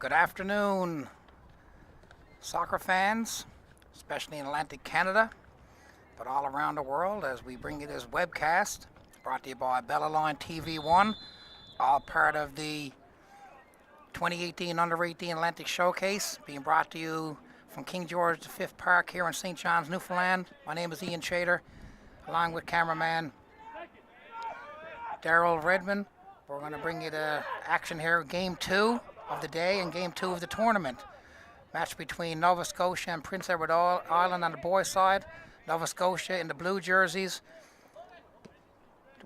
Good afternoon, soccer fans, especially in Atlantic Canada, but all around the world as we bring you this webcast brought to you by Bellaline TV1, all part of the 2018 Under-18 Atlantic Showcase, being brought to you from King George V Park here in St. John's, Newfoundland. My name is Ian Chater, along with cameraman Daryl Redmond. We're going to bring you the action here, Game 2 of the day and Game 2 of the tournament. Match between Nova Scotia and Prince Edward Island on the boys' side. Nova Scotia in the blue jerseys,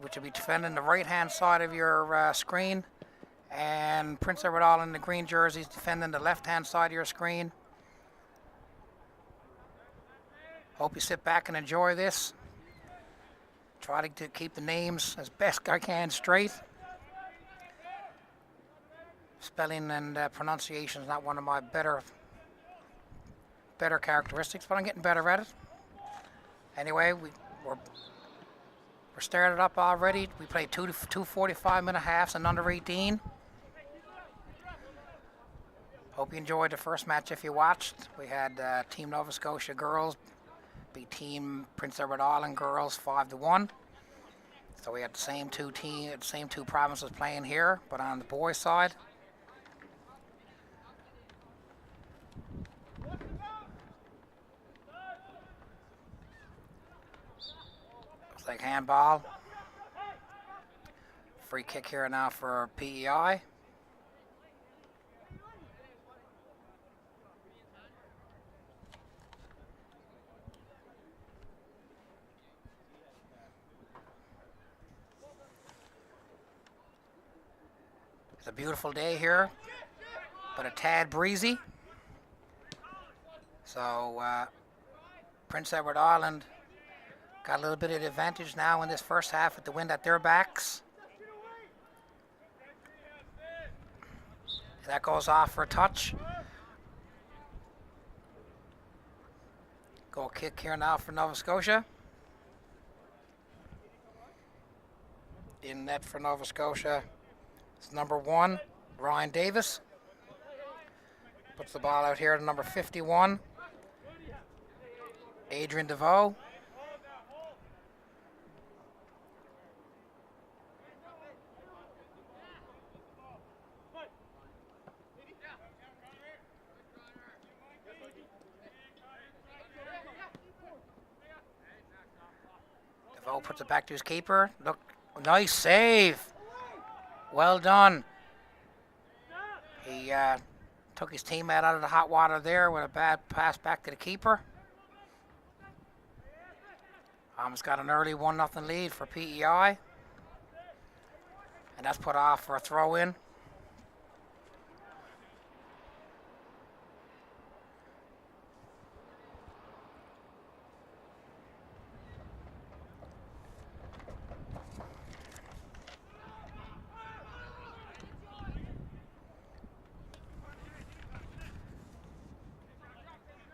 which will be defending the right-hand side of your screen, and Prince Edward Island in the green jerseys defending the left-hand side of your screen. Hope you sit back and enjoy this. Try to keep the names as best I can straight. Spelling and pronunciation is not one of my better characteristics, but I'm getting better at it. Anyway, we're started up already. We played two 45-minute halves and under 18. Hope you enjoyed the first match if you watched. We had Team Nova Scotia girls beat Team Prince Edward Island girls 5-1. So we had the same two provinces playing here, but on the boys' side. Looks like handball. Free kick here now for PEI. It's a beautiful day here, but a tad breezy. So Prince Edward Island got a little bit of advantage now in this first half with the wind at their backs. That goes off for a touch. Goal kick here now for Nova Scotia. In net for Nova Scotia, it's number 1, Ryan Davis. Puts the ball out here to number 51, Adrian DeVoe. DeVoe puts it back to his keeper. Look, nice save. Well done. He took his teammate out of the hot water there with a bad pass back to the keeper. Almost got an early 1-0 lead for PEI. And that's put off for a throw-in.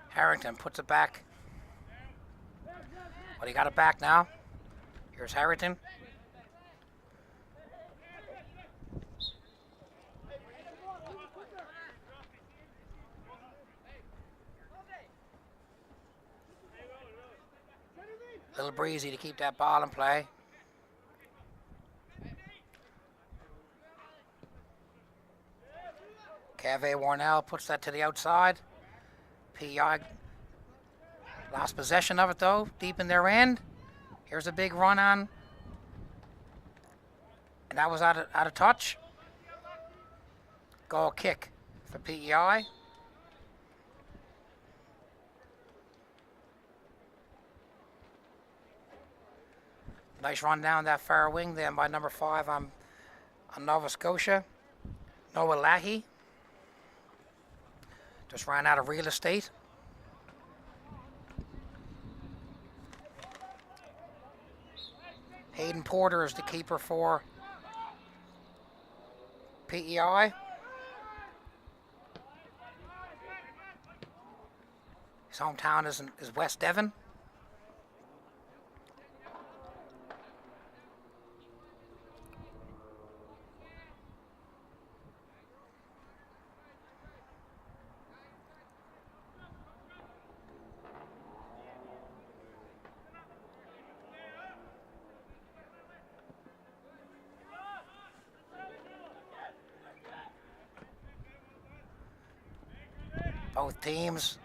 Harrington puts it back. But he got it back now. Here's Harrington. A little breezy to keep that ball in play. Cave Warnell puts that to the outside. PEI lost possession of it though, deep in their end. Here's a big run on. And that was out of touch. Goal kick for PEI. Nice run down that far wing then by number 5 on Nova Scotia. Noah Lahey. Just ran out of real estate. Hayden Porter is the keeper for PEI. His hometown is West Devon. Both teams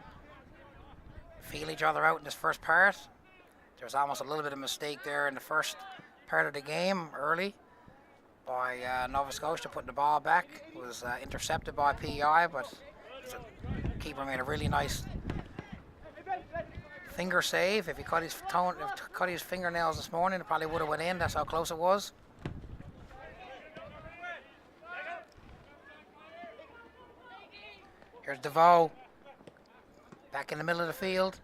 feel each other out in this first part. There's almost a little bit of mistake there in the first part of the game early by Nova Scotia putting the ball back. It was intercepted by PEI, but the keeper made a really nice finger save. If he cut his fingernails this morning, it probably would have went in. That's how close it was. Here's DeVoe back in the middle of the field.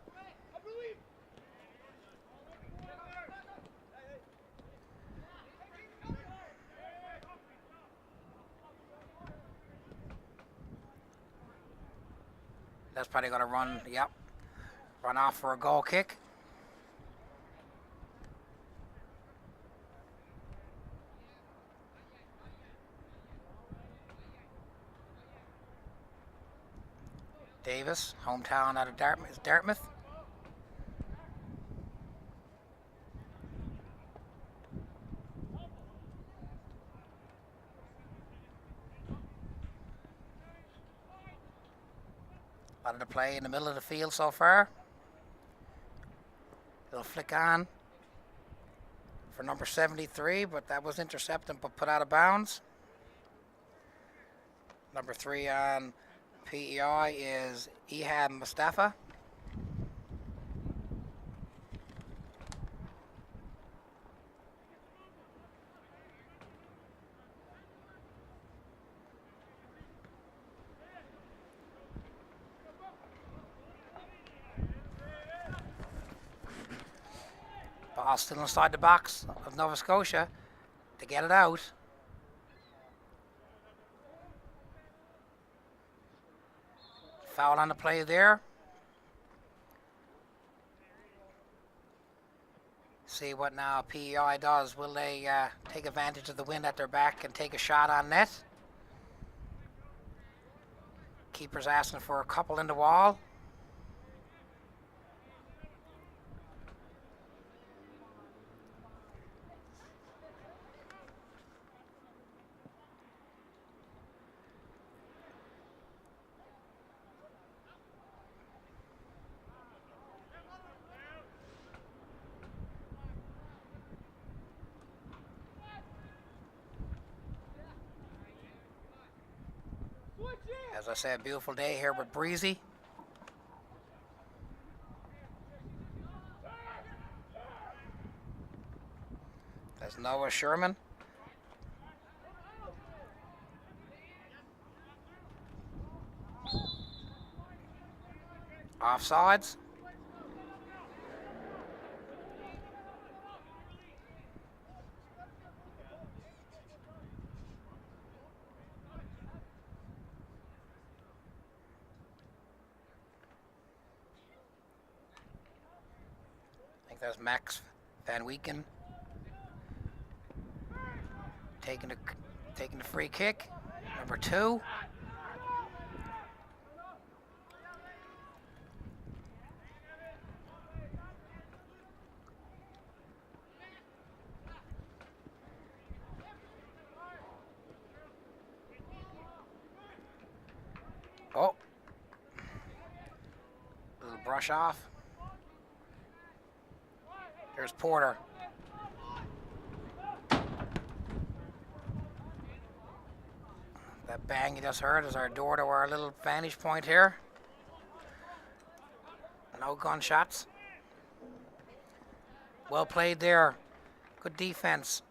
That's probably going to run off for a goal kick. Davis, hometown out of Dartmouth. A lot of the play in the middle of the field so far. It'll flick on for number 73, but that was intercepted but put out of bounds. Number 3 on PEI is Ehab Mustafa. Ball still inside the box of Nova Scotia to get it out. Foul on the play there. See what now PEI does. Will they take advantage of the wind at their back and take a shot on net? Keeper's asking for a couple in the wall. As I said, beautiful day here, but breezy. That's Noah Sherman. Offsides. That's Max Van Weeken taking the free kick. Number 2. Oh, little brush off. There's Porter. That bang you just heard is our door to our little vantage point here. No gunshots. Well played there. Good defense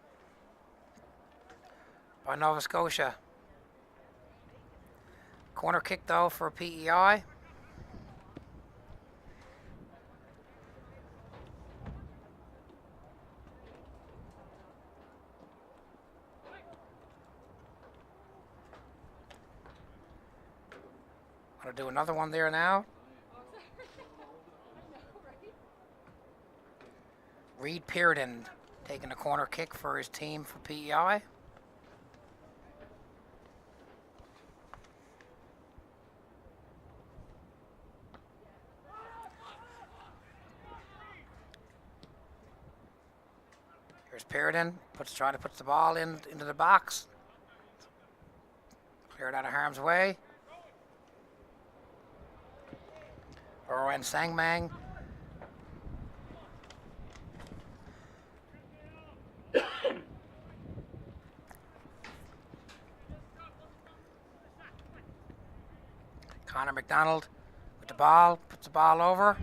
by Nova Scotia. Corner kick though for PEI. Gonna do another one there now. Reed Pearden taking a corner kick for his team for PEI. Here's Pearden, trying to put the ball into the box. Clear it out of harm's way. Or in Sangmang. Connor McDonald with the ball, puts the ball over,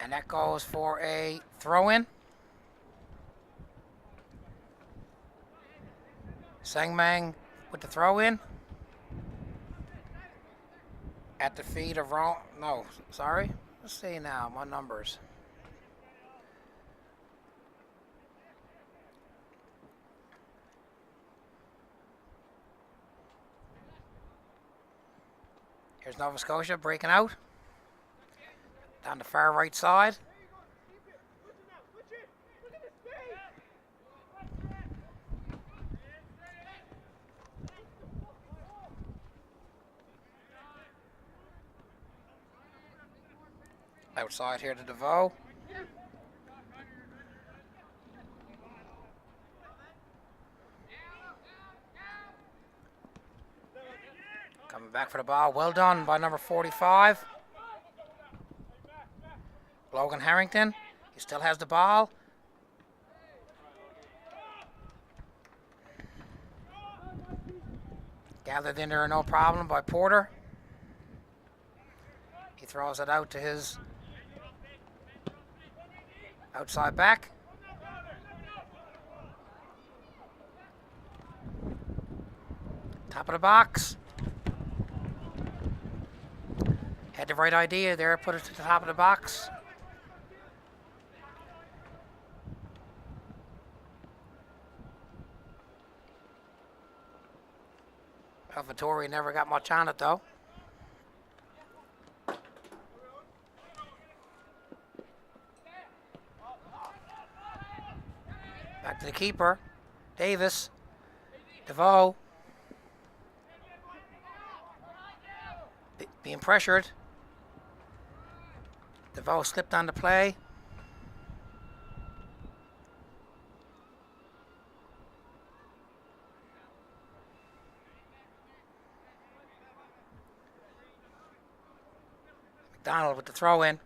and that goes for a throw-in. Sangmang with the throw-in. At the feet of let's see now, my numbers. Here's Nova Scotia breaking out. Down the far right side. Outside here to DeVoe. Coming back for the ball. Well done by number 45. Logan Harrington. He still has the ball. Gathered in there, no problem, by Porter. He throws it out to his outside back. Top of the box. Had the right idea there, put it to the top of the box. Vittori never got much on it though. Back to the keeper, Davis, DeVoe. Being pressured. DeVoe slipped on the play. McDonald with the throw in.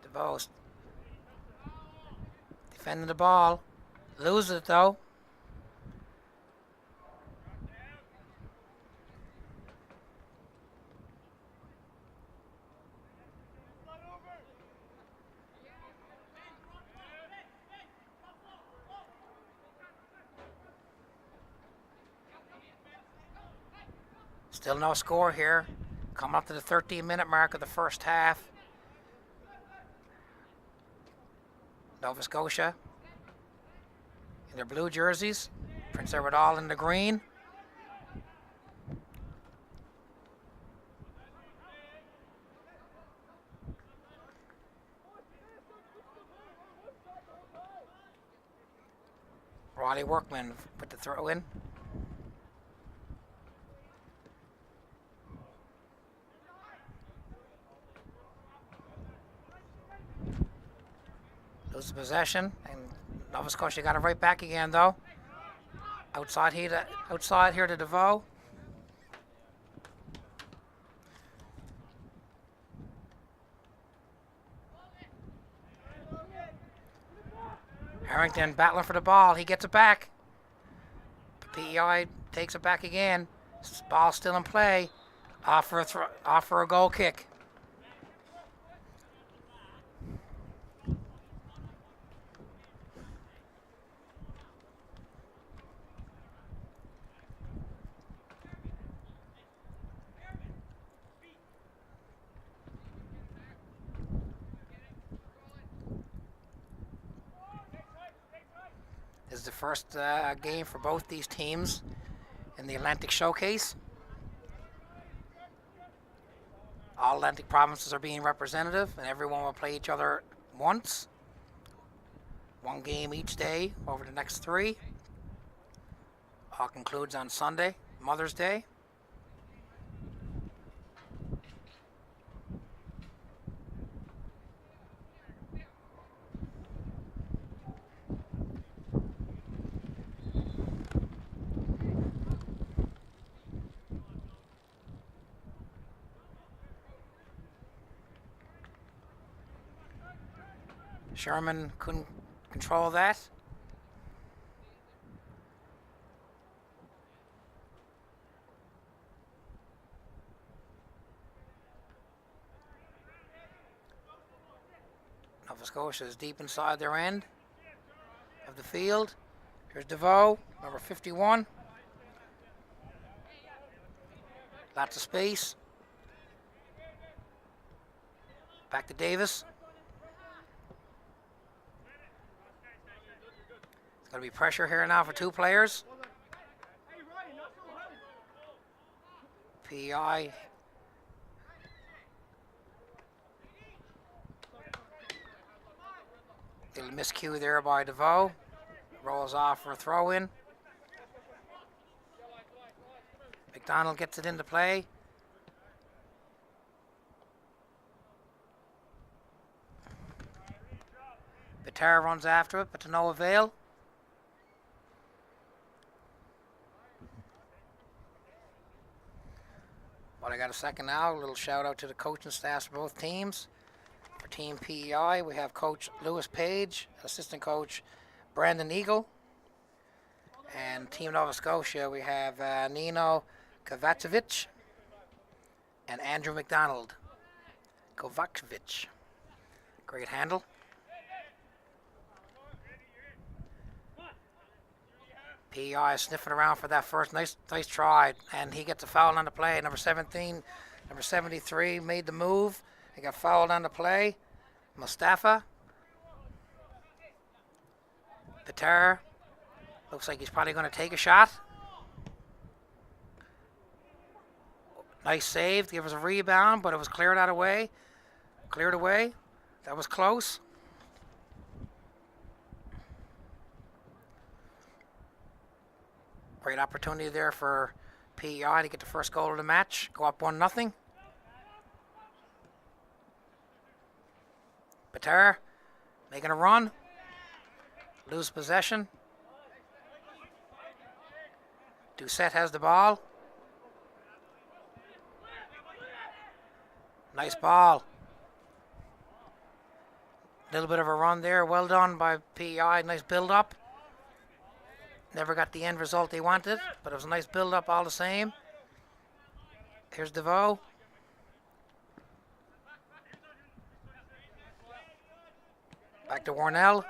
DeVoe defending the ball. Loses it though. Still no score here. Coming up to the 13-minute mark of the first half. Nova Scotia in their blue jerseys. Prince Edward all in the green. Riley Workman put the throw in. Loses possession, and Nova Scotia got it right back again though. Outside here to DeVoe. Harrington battling for the ball. He gets it back. PEI takes it back again. Ball still in play. Off for a goal kick. This is the first game for both these teams in the Atlantic Showcase. All Atlantic provinces are being representative, and everyone will play each other once. One game each day over the next 3. All concludes on Sunday, Mother's Day. Sherman couldn't control that. Nova Scotia is deep inside their end of the field. Here's DeVoe, number 51. Lots of space. Back to Davis. There's going to be pressure here now for two players. PEI. Little miscue there by DeVoe. Rolls off for a throw-in. McDonald gets it into play. Bitar runs after it, but to no avail. But I got a second now. A little shout out to the coaching staffs of both teams. For Team PEI, we have Coach Lewis Page, Assistant Coach Brandon Eagle. And Team Nova Scotia, we have Nino Kovacevic and Andrew McDonald. Kovacevic. Great handle. PEI is sniffing around for that first nice try, and he gets a foul on the play. Number 17, number 73 made the move. He got fouled on the play. Mustafa. Bitar. Looks like he's probably going to take a shot. Nice save to give us a rebound, but it was cleared out away. Cleared away. That was close. Great opportunity there for PEI to get the first goal of the match. Go up 1-0. Bitar making a run. Lose possession. Doucette has the ball. Nice ball. Little bit of a run there. Well done by PEI. Nice build-up. Never got the end result they wanted, but it was a nice build-up all the same. Here's DeVoe. Back to Warnell.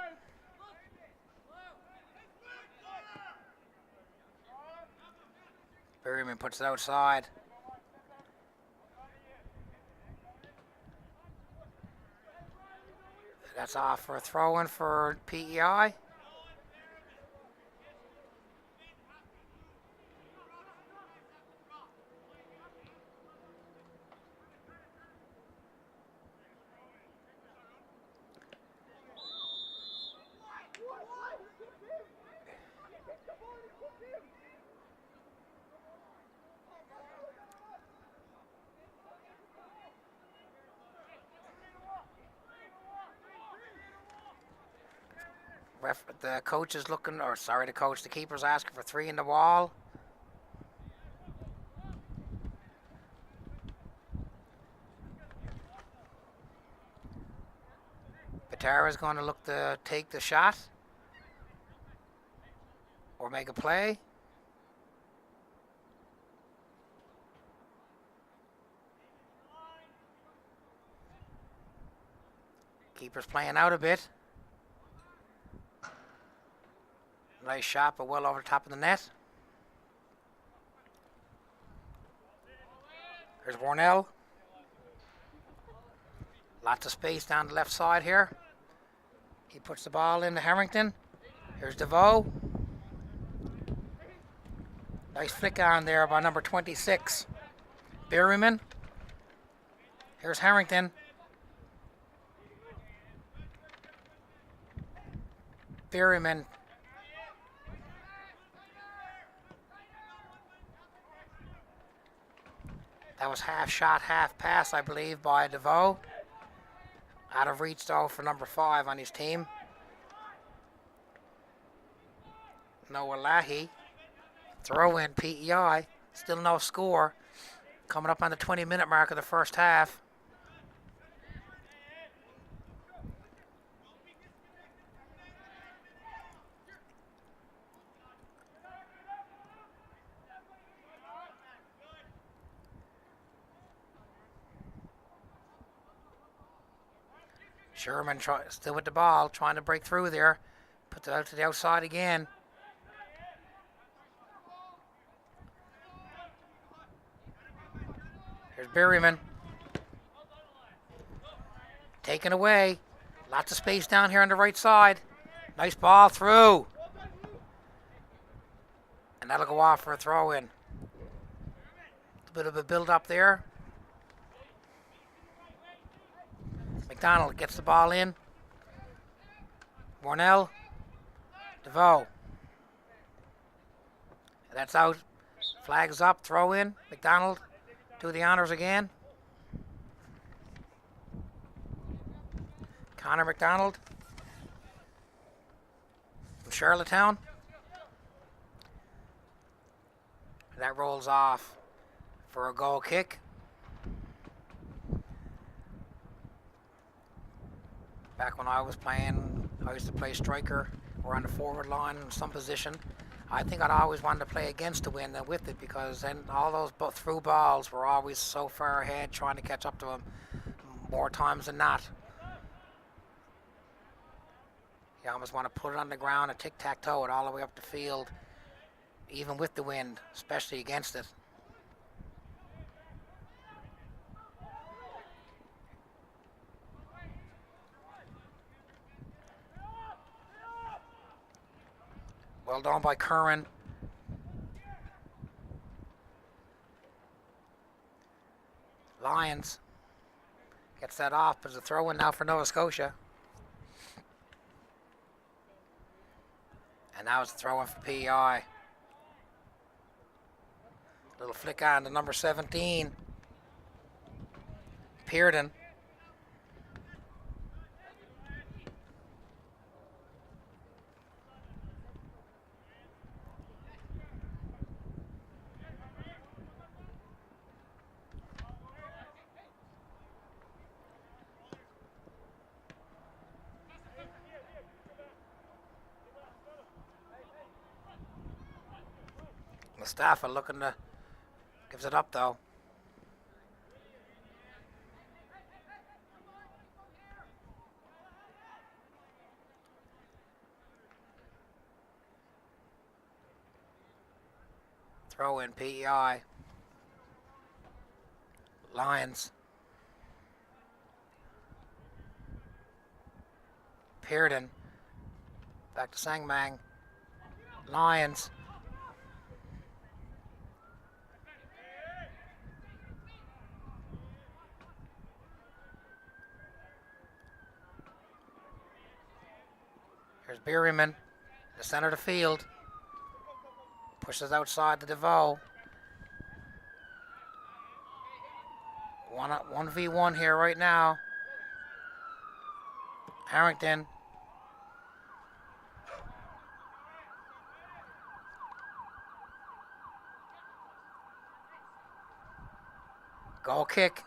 Berryman puts it outside. That's off for a throw-in for PEI. The coach is looking, or sorry, the keeper's asking for 3 in the wall. Bitar is going to look to take the shot or make a play. Keeper's playing out a bit. Nice shot, but well over the top of the net. There's Warnell. Lots of space down the left side here. He puts the ball into Harrington. Here's DeVoe. Nice flick on there by number 26. Berryman. Here's Harrington. Berryman. That was half shot, half pass, I believe, by DeVoe. Out of reach, though, for number 5 on his team. Noah Lahey. Throw in PEI. Still no score. Coming up on the 20-minute mark of the first half. Sherman still with the ball, trying to break through there. Puts it out to the outside again. Here's Berryman. Taken away. Lots of space down here on the right side. Nice ball through. And that'll go off for a throw in. A bit of a build up there. McDonald gets the ball in. Warnell. DeVoe. That's out. Flags up. Throw in. McDonald do the honors again. Connor McDonald from Charlottetown. That rolls off for a goal kick. Back when I was playing, I used to play striker or on the forward line in some position. I think I'd always wanted to play against the wind than with it, because then all those through balls were always so far ahead, trying to catch up to them more times than not. You almost want to put it on the ground and tic-tac-toe it all the way up the field, even with the wind, especially against it. Well done by Curran. Lyons gets that off, but it's a throw-in now for Nova Scotia. And now it's a throw-in for PEI. Little flick on to number 17. Pearden. Mustafa looking to, gives it up though. Throw in PEI. Lions. Pearden. Back to Sangmang. Lions. Here's Berryman, the center of the field. Pushes outside to DeVoe. 1v1 here right now. Harrington. Goal kick.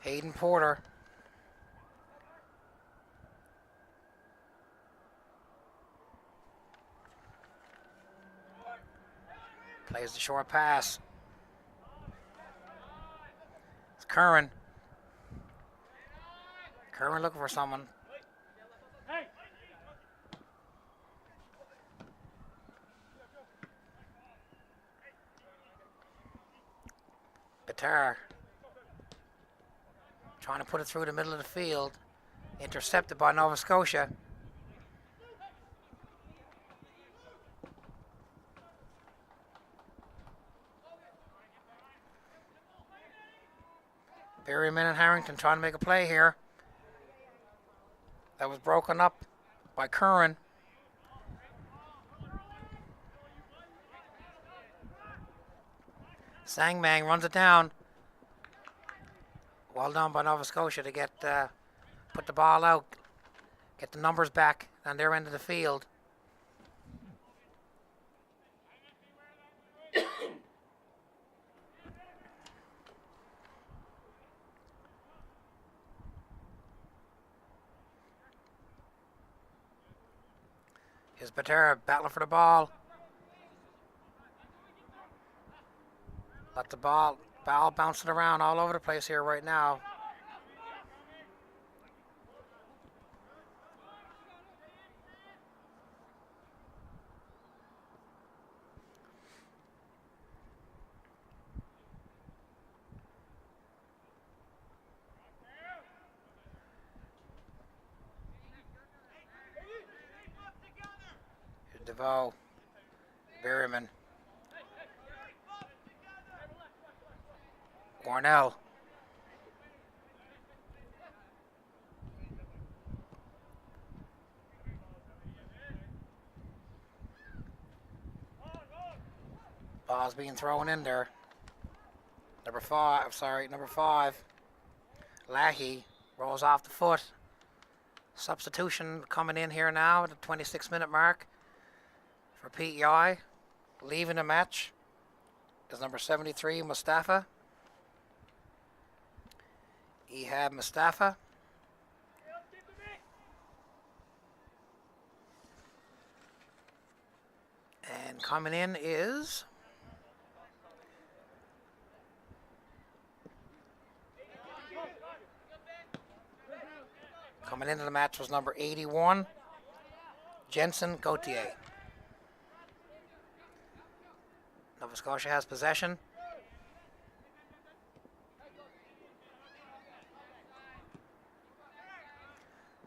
Hayden Porter. Plays the short pass. It's Curran. Curran looking for someone. Batar. Trying to put it through the middle of the field. Intercepted by Nova Scotia. Berryman and Harrington trying to make a play here. That was broken up by Curran. Sangmang runs it down. Well done by Nova Scotia to get put the ball out, get the numbers back on their end of the field. Here's Batera battling for the ball. Got the ball bouncing around all over the place here right now. Here's DeVoe. Berryman. Warnell. Ball's being thrown in there. Number five. Lahey rolls off the foot. Substitution coming in here now at the 26-minute mark for PEI. Leaving the match is number 73, Mustafa. Ehab Mustafa. And coming in is coming into the match was number 81, Jensen Gauthier. Nova Scotia has possession.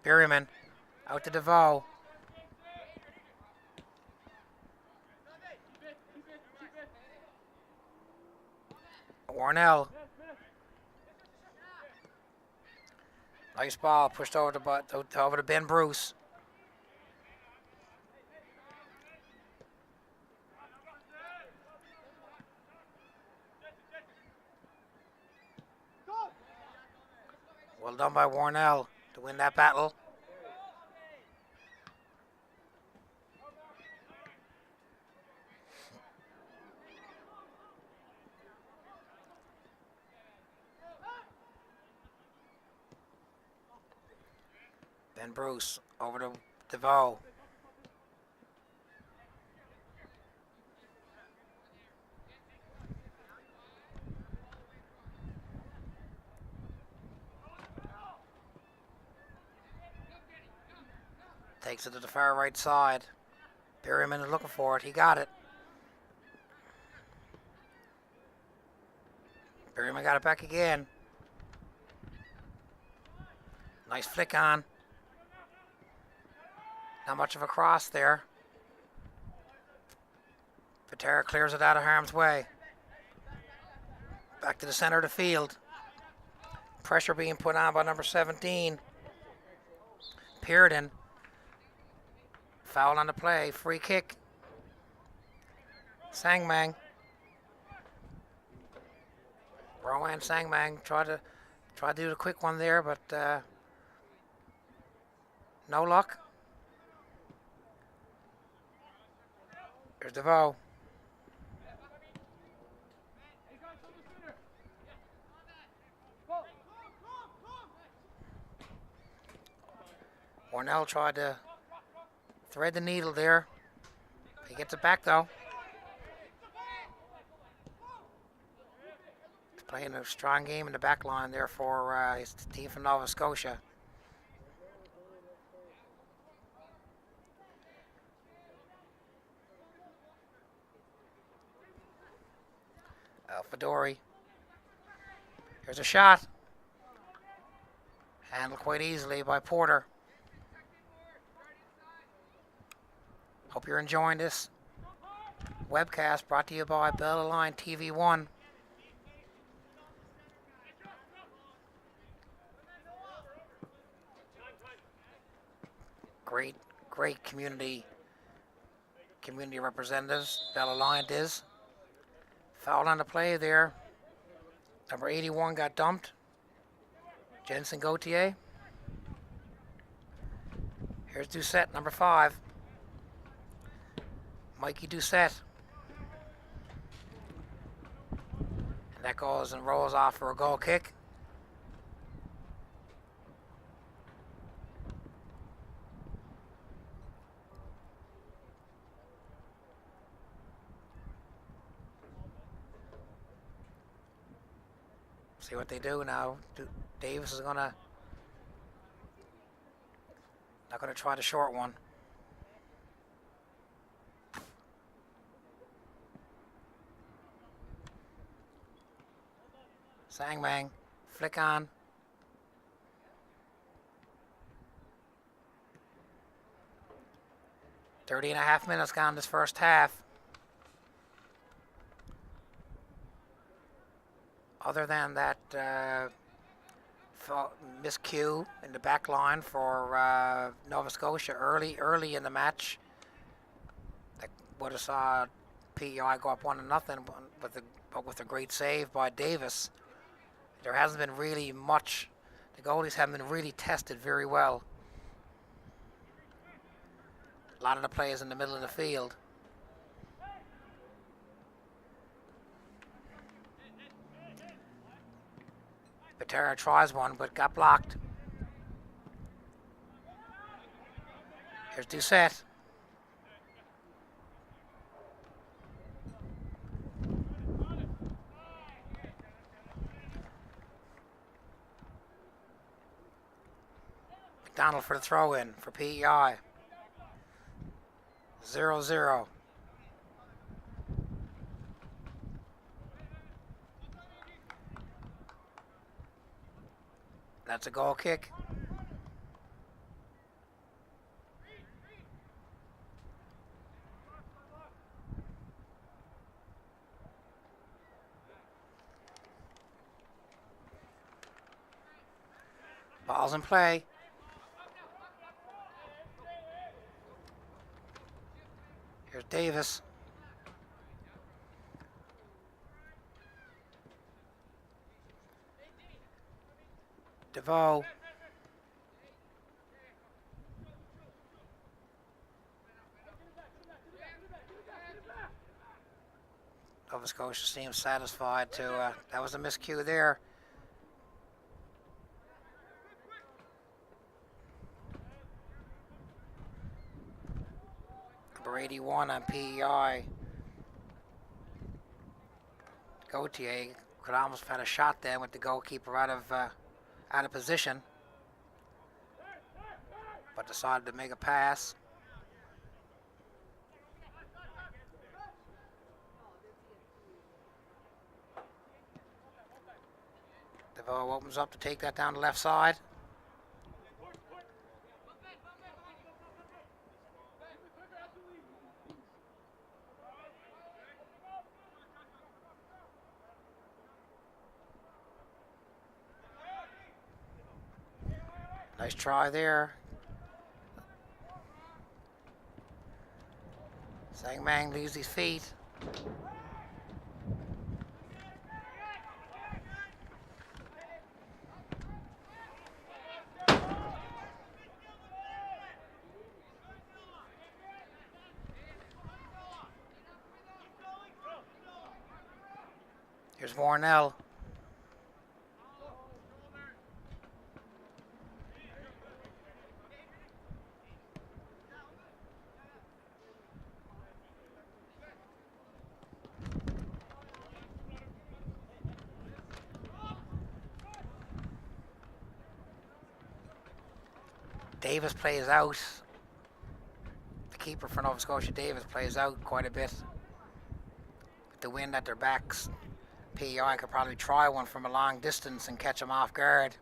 Berryman out to DeVoe. Warnell. Nice ball pushed over to Ben Bruce. Well done by Warnell to win that battle. Ben Bruce over to DeVoe. Takes it to the far right side. Berryman is looking for it. He got it. Berryman got it back again. Nice flick on. Not much of a cross there. Patera clears it out of harm's way. Back to the center of the field. Pressure being put on by number 17. Pearden. Foul on the play. Free kick. Sangmang. Rowan Sangmang tried to do the quick one there, but no luck. Here's DeVoe. Warnell tried to thread the needle there. He gets it back though. He's playing a strong game in the back line there for his team from Nova Scotia. Fedori. Here's a shot. Handled quite easily by Porter. Hope you're enjoying this webcast brought to you by Bellarline TV1. Great community representatives. Bellarline is. Foul on the play there. Number 81 got dumped. Jensen Gauthier. Here's Doucette, number 5. Mikey Doucette. And that goes and rolls off for a goal kick. See what they do now. Davis is not gonna try the short one. Sangmang, flick on. .30.5 minutes gone this first half. Other than that miscue in the back line for Nova Scotia early in the match, that would have saw PEI go up 1-0, but with a great save by Davis. There hasn't been really much. The goalies haven't been really tested very well. A lot of the players in the middle of the field. Patera tries one, but got blocked. Here's Doucette. McDonald for the throw-in for PEI. 0-0. That's a goal kick. Ball's in play. Here's Davis. DeVoe. Nova Scotia seems satisfied to, that was a miscue there. Number 81 on PEI. Gauthier could almost have had a shot there with the goalkeeper out of position, but decided to make a pass. DeVoe opens up to take that down the left side. Nice try there. Sangmang leaves his feet. Here's Warnell. Davis plays out. The keeper for Nova Scotia, Davis, plays out quite a bit. With the wind at their backs, PEI could probably try one from a long distance and catch them off guard.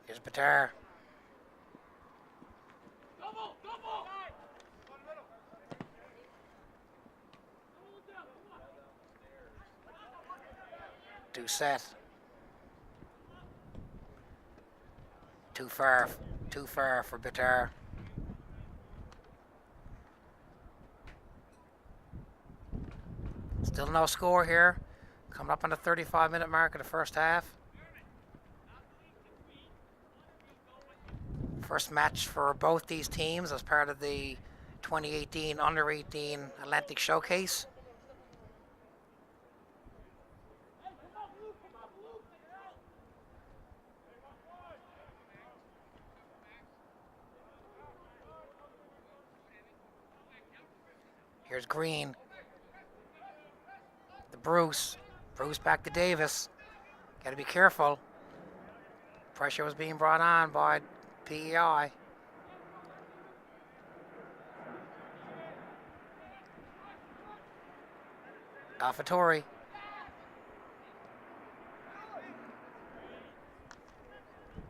Here's Batar. Doucette. Too far for Batar. Still no score here. Coming up on the 35-minute mark of the first half. First match for both these teams as part of the 2018 Under-18 Atlantic Showcase. Here's Green. The Bruce. Bruce back to Davis. Got to be careful. Pressure was being brought on by PEI. Alfatori.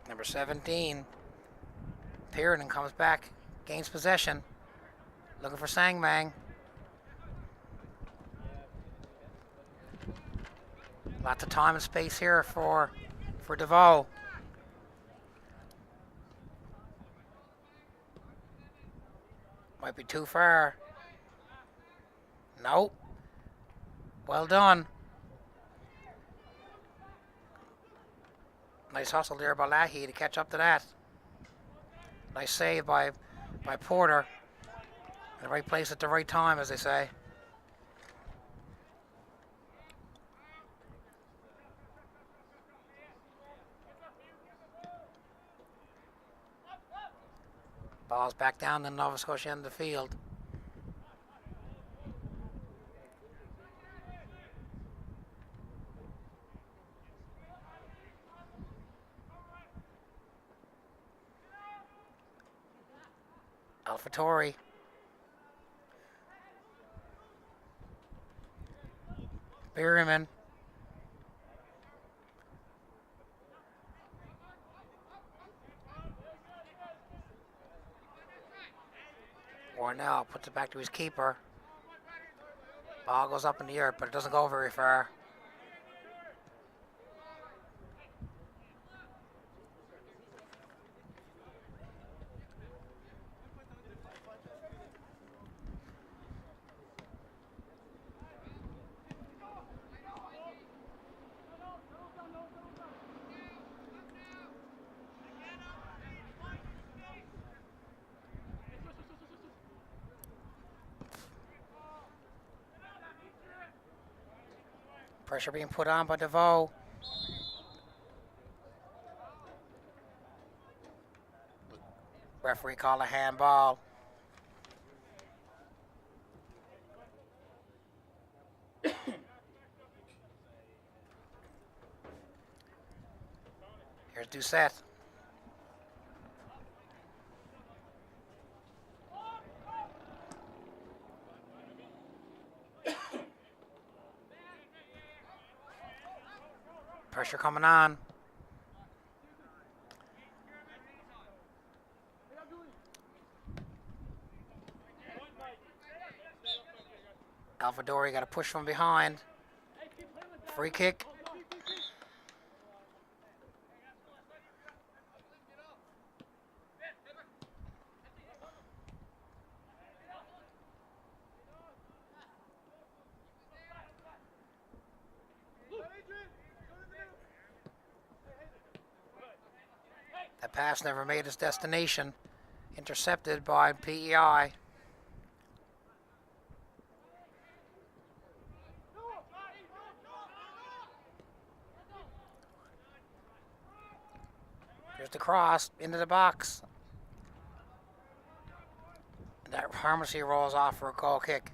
Number 17. Pierden comes back, gains possession. Looking for Sangmang. Lots of time and space here for DeVoe. Might be too far. Nope. Well done. Nice hustle there by Lahey to catch up to that. Nice save by Porter. In the right place at the right time, as they say. Ball's back down the Nova Scotia end of the field. Alfatori. Berryman. Warnell puts it back to his keeper. Ball goes up in the air, but it doesn't go very far. Pressure being put on by DeVoe. Referee called a handball. Here's Doucette. Pressure coming on. Alfadori got a push from behind. Free kick. That pass never made its destination. Intercepted by PEI. Here's the cross into the box. And that pharmacy rolls off for a goal kick.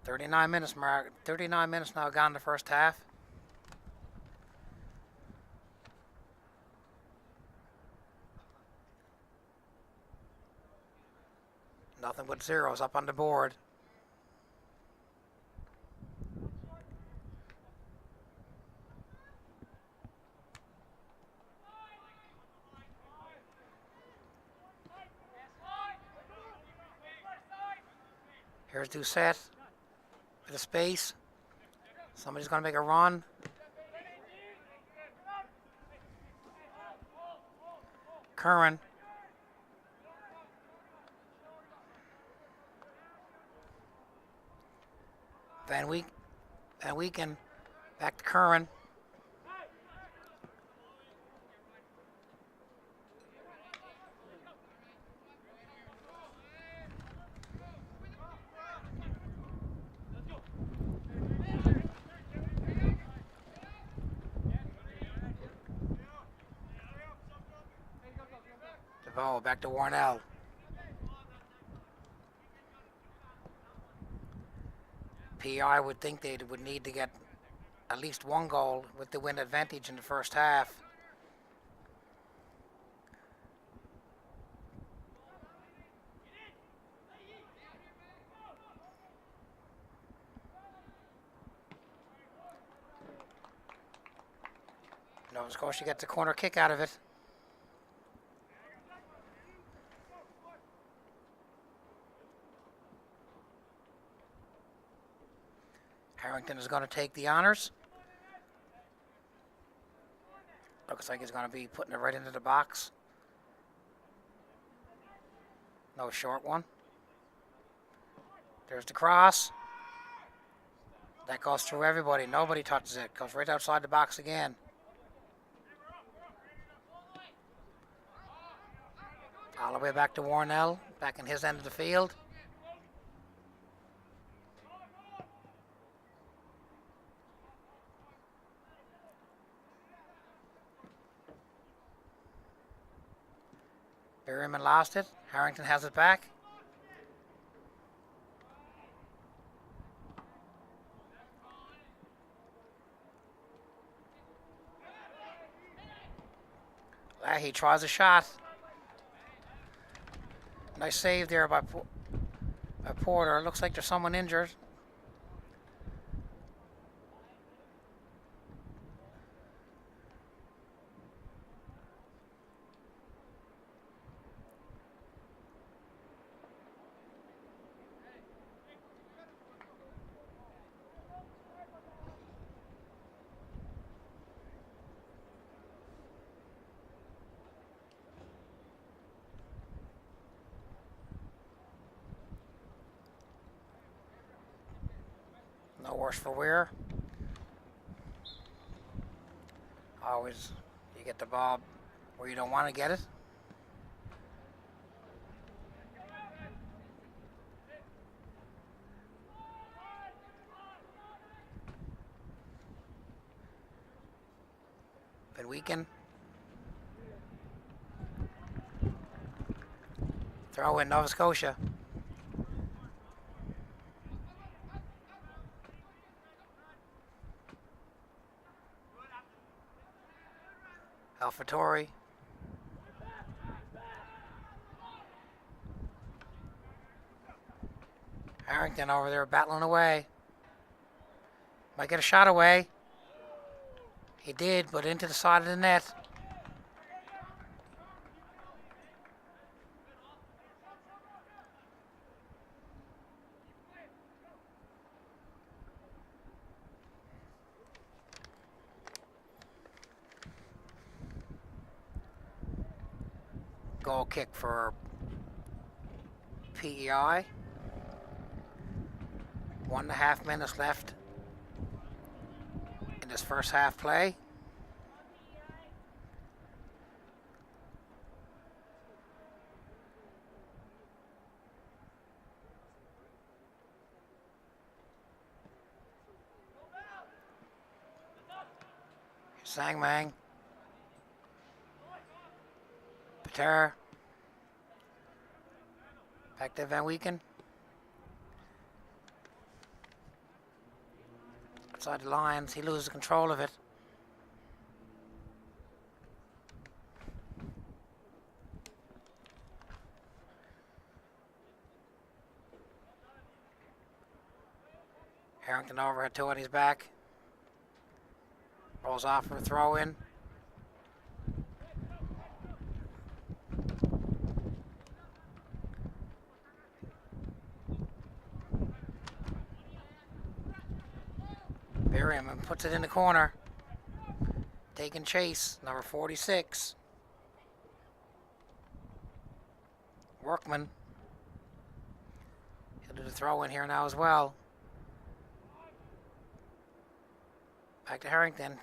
.39 minutes mark. 39 minutes now gone in the first half. Nothing but zeros up on the board. Here's Doucette with a space. Somebody's going to make a run. Curran. Van Weeken back to Curran. DeVoe back to Warnell. PEI would think they would need to get at least one goal with the win advantage in the first half. Nova Scotia gets a corner kick out of it. Harrington is going to take the honors. Looks like he's going to be putting it right into the box. No short one. There's the cross. That goes through everybody. Nobody touches it. Goes right outside the box again. All the way back to Warnell, back in his end of the field. Berryman lost it. Harrington has it back. He tries a shot. Nice save there by Porter. Looks like there's someone injured. No worse for wear. Always, you get the ball where you don't want to get it. Been weakened. Throw in Nova Scotia. Alfatori. Harrington over there battling away. Might get a shot away. He did, but into the side of the net. Goal kick for PEI. 1.5 minutes left in this first half play. Sangmang. Pater. Back to Van Weeken. Outside the lines, he loses control of it. Harrington overhead two on his back. Rolls off for a throw in. Berryman puts it in the corner. Taking chase, number 46. Workman. He'll do the throw in here now as well. Back to Harrington.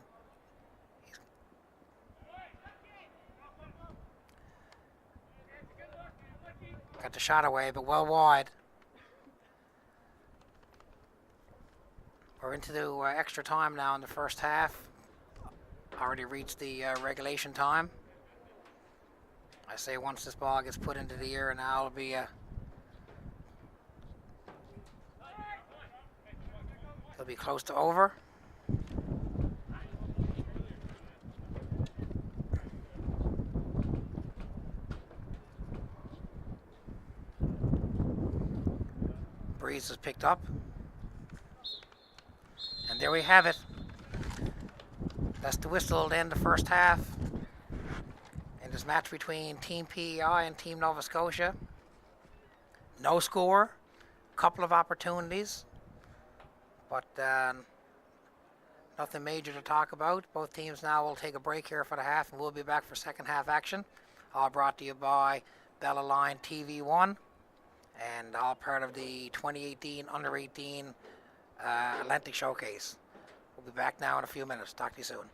Got the shot away, but well wide. We're into the extra time now in the first half. Already reached the regulation time. I say once this ball gets put into the air, now it'll be it'll be close to over. Breeze is picked up. And there we have it. That's the whistle to end the first half in this match between Team PEI and Team Nova Scotia. No score, couple of opportunities, but nothing major to talk about. Both teams now will take a break here for the half, and we'll be back for second half action. All brought to you by Bella Line TV1 and all part of the 2018 Under 18 Atlantic Showcase. We'll be back now in a few minutes. Talk to you soon.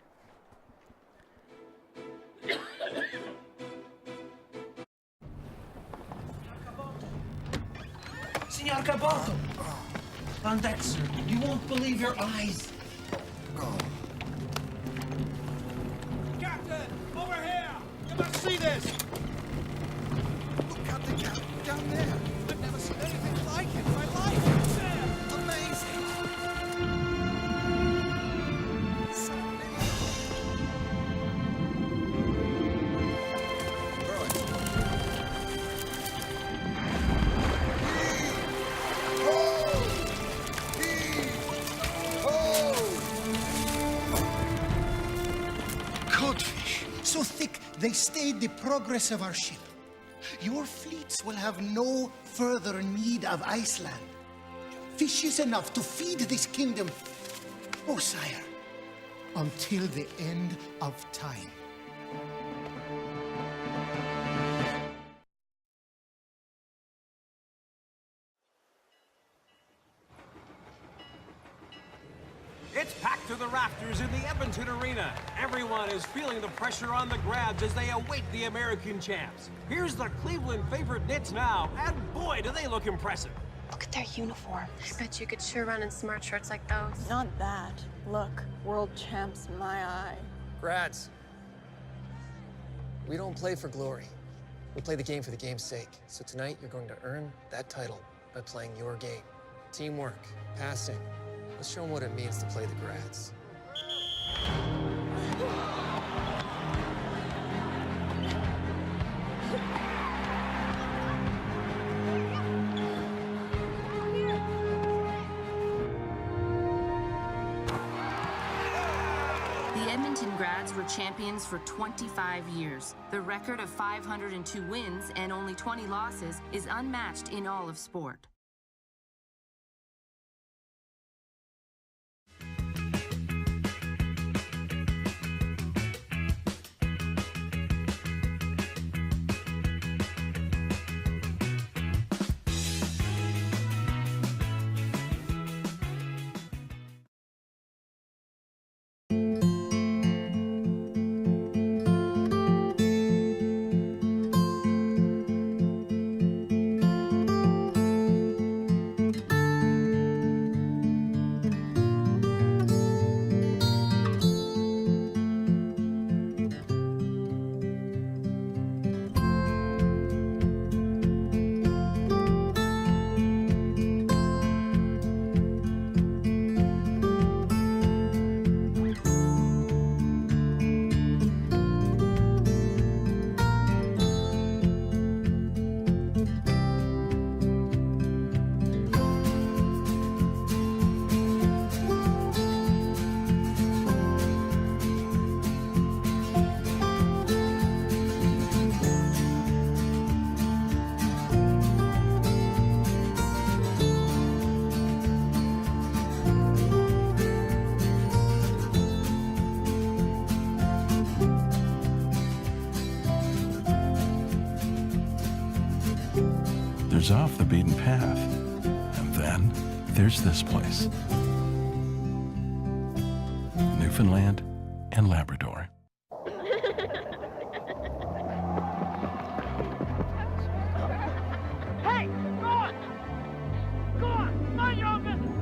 Signor Caboto! On deck, sir. You won't believe your eyes. Captain! Over here! You must see this! Look at the gap down there. I've never seen anything like it in my life! Amazing. So many. Codfish, so thick they stayed the progress of our ship. Your fleets will have no further need of Iceland. Fish is enough to feed this kingdom, oh sire, until the end of time. It's packed to the rafters in the Edmonton Arena. Everyone is feeling the pressure on the Grabs as they await the American champs. Here's the Cleveland favorite Knits now, and boy, do they look impressive. Look at their uniforms. I bet you could sure run in smart shirts like those. Not that. Look, world champs, my eye. Grads, we don't play for glory. We play the game for the game's sake. So tonight, you're going to earn that title by playing your game. Teamwork, passing. Let's show them what it means to play the Grads. The Edmonton Grads were champions for 25 years. The record of 502 wins and only 20 losses is unmatched in all of sport. There's off the beaten path. And then there's this place. Newfoundland and Labrador. Hey! Go on! Go on! Mind your own business!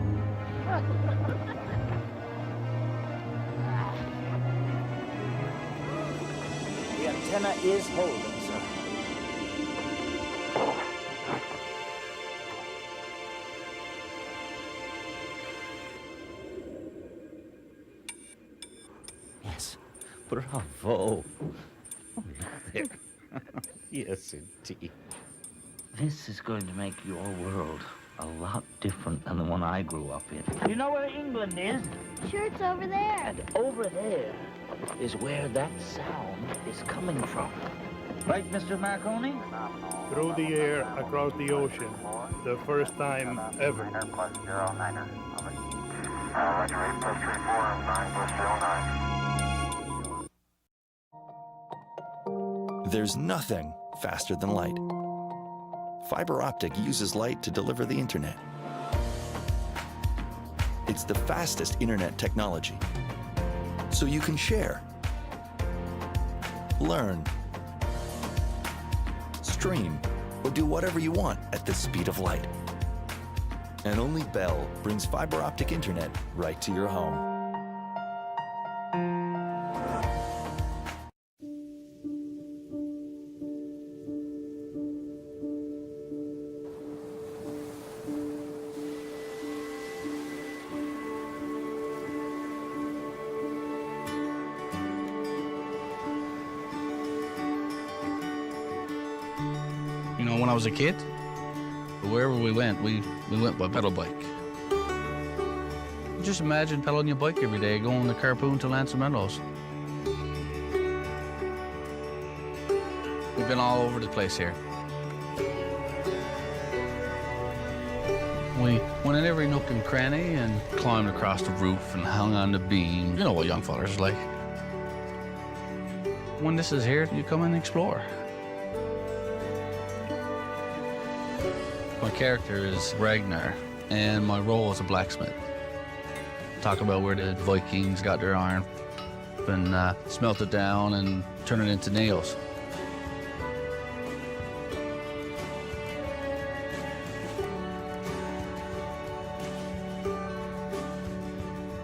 The antenna is holding, sir. Bravo. Oh, look there. Yes, indeed. This is going to make your world a lot different than the one I grew up in. You know where England is? Sure, it's over there. And over there is where that sound is coming from. Right, Mr. Marconi? Through the air, across the ocean. The first time ever. There's nothing faster than light. Fiber optic uses light to deliver the internet. It's the fastest internet technology. So you can share, learn, stream, or do whatever you want at the speed of light. And only Bell brings fiber optic internet right to your home. You know, when I was a kid, wherever we went by pedal bike. Just imagine pedaling your bike every day, going to Carpoon to Lanson Meadows. We've been all over the place here. We went in every nook and cranny and climbed across the roof and hung on the beam. You know what young fellas are like. When this is here, you come and explore. My character is Ragnar, and my role is a blacksmith. Talk about where the Vikings got their iron and smelt it down and turn it into nails.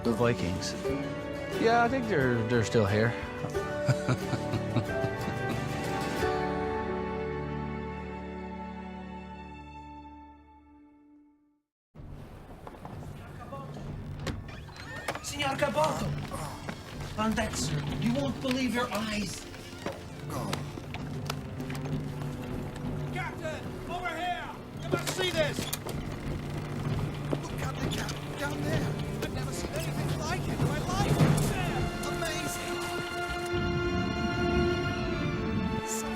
The Vikings. Yeah, I think they're still here. Senor Cabaldo! On deck, sir. You won't believe your eyes. Captain! Over here! You must see this! Look at the cap down there. I've never seen anything like it in my life. Amazing! So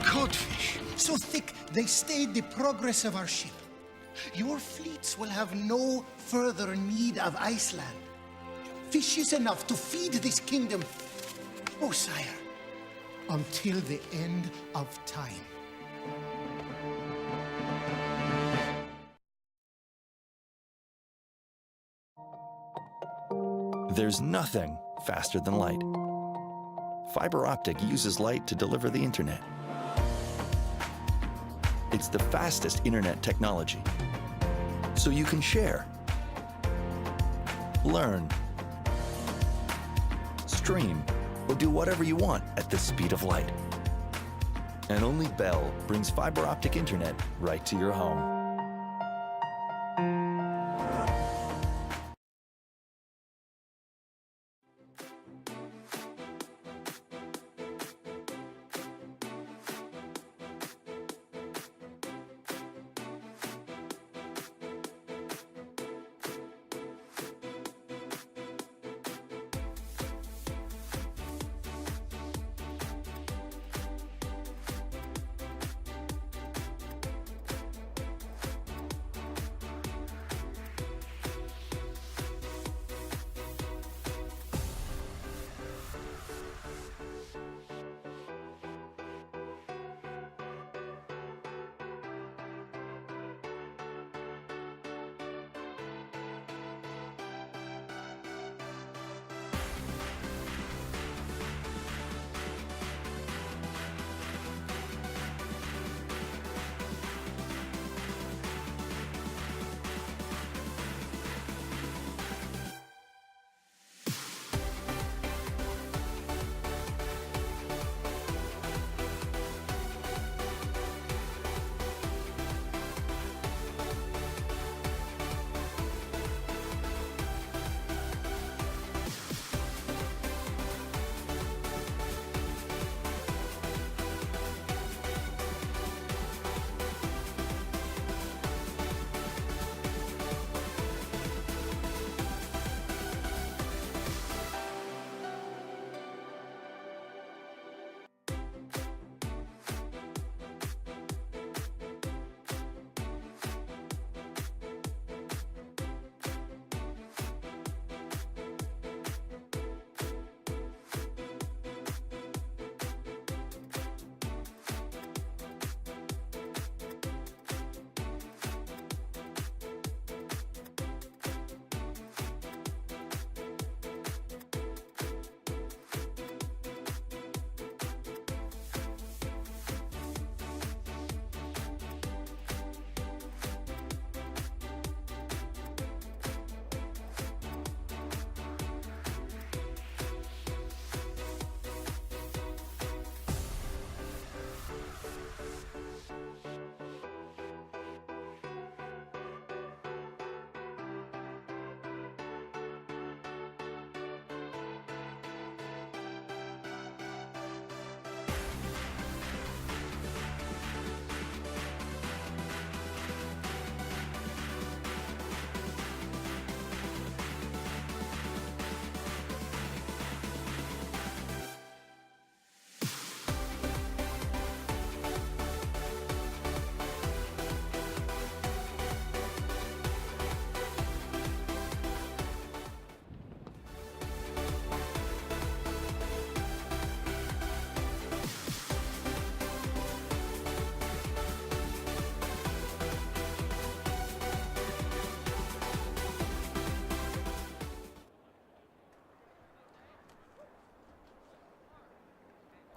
Codfish, so thick they stayed the progress of our ship. Your fleets will have no further need of Iceland. Fishes enough to feed this kingdom, oh sire, until the end of time. There's nothing faster than light. Fiber optic uses light to deliver the internet. It's the fastest internet technology. So you can share, learn, stream, or do whatever you want at the speed of light. And only Bell brings fiber optic internet right to your home.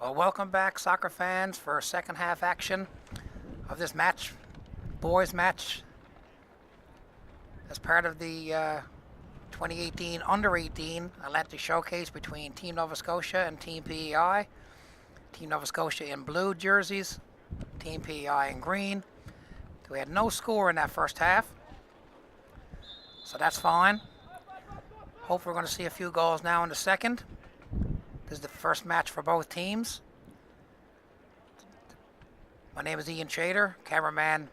Well, welcome back, soccer fans, for second half action of this match, boys match, as part of the 2018 Under-18 Atlantic Showcase between Team Nova Scotia and Team PEI. Team Nova Scotia in blue jerseys, Team PEI in green. We had no score in that first half, so that's fine. Hope we're going to see a few goals now in the second. This is the first match for both teams. My name is Ian Chater, cameraman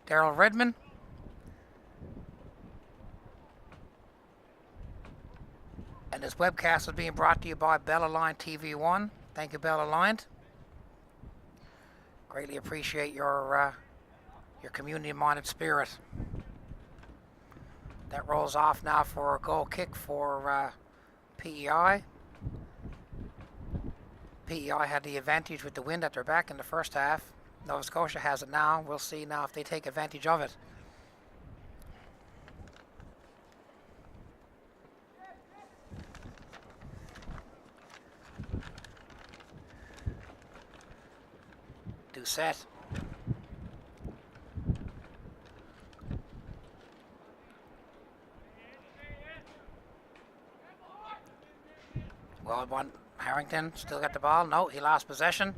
Daryl Redman. And this webcast is being brought to you by Bell Aligned TV1. Thank you, Bell Aligned. Greatly appreciate your community-minded spirit. That rolls off now for a goal kick for PEI. PEI had the advantage with the wind at their back in the first half. Nova Scotia has it now. We'll see now if they take advantage of it. Do set. Well, one Harrington still got the ball. No, he lost possession.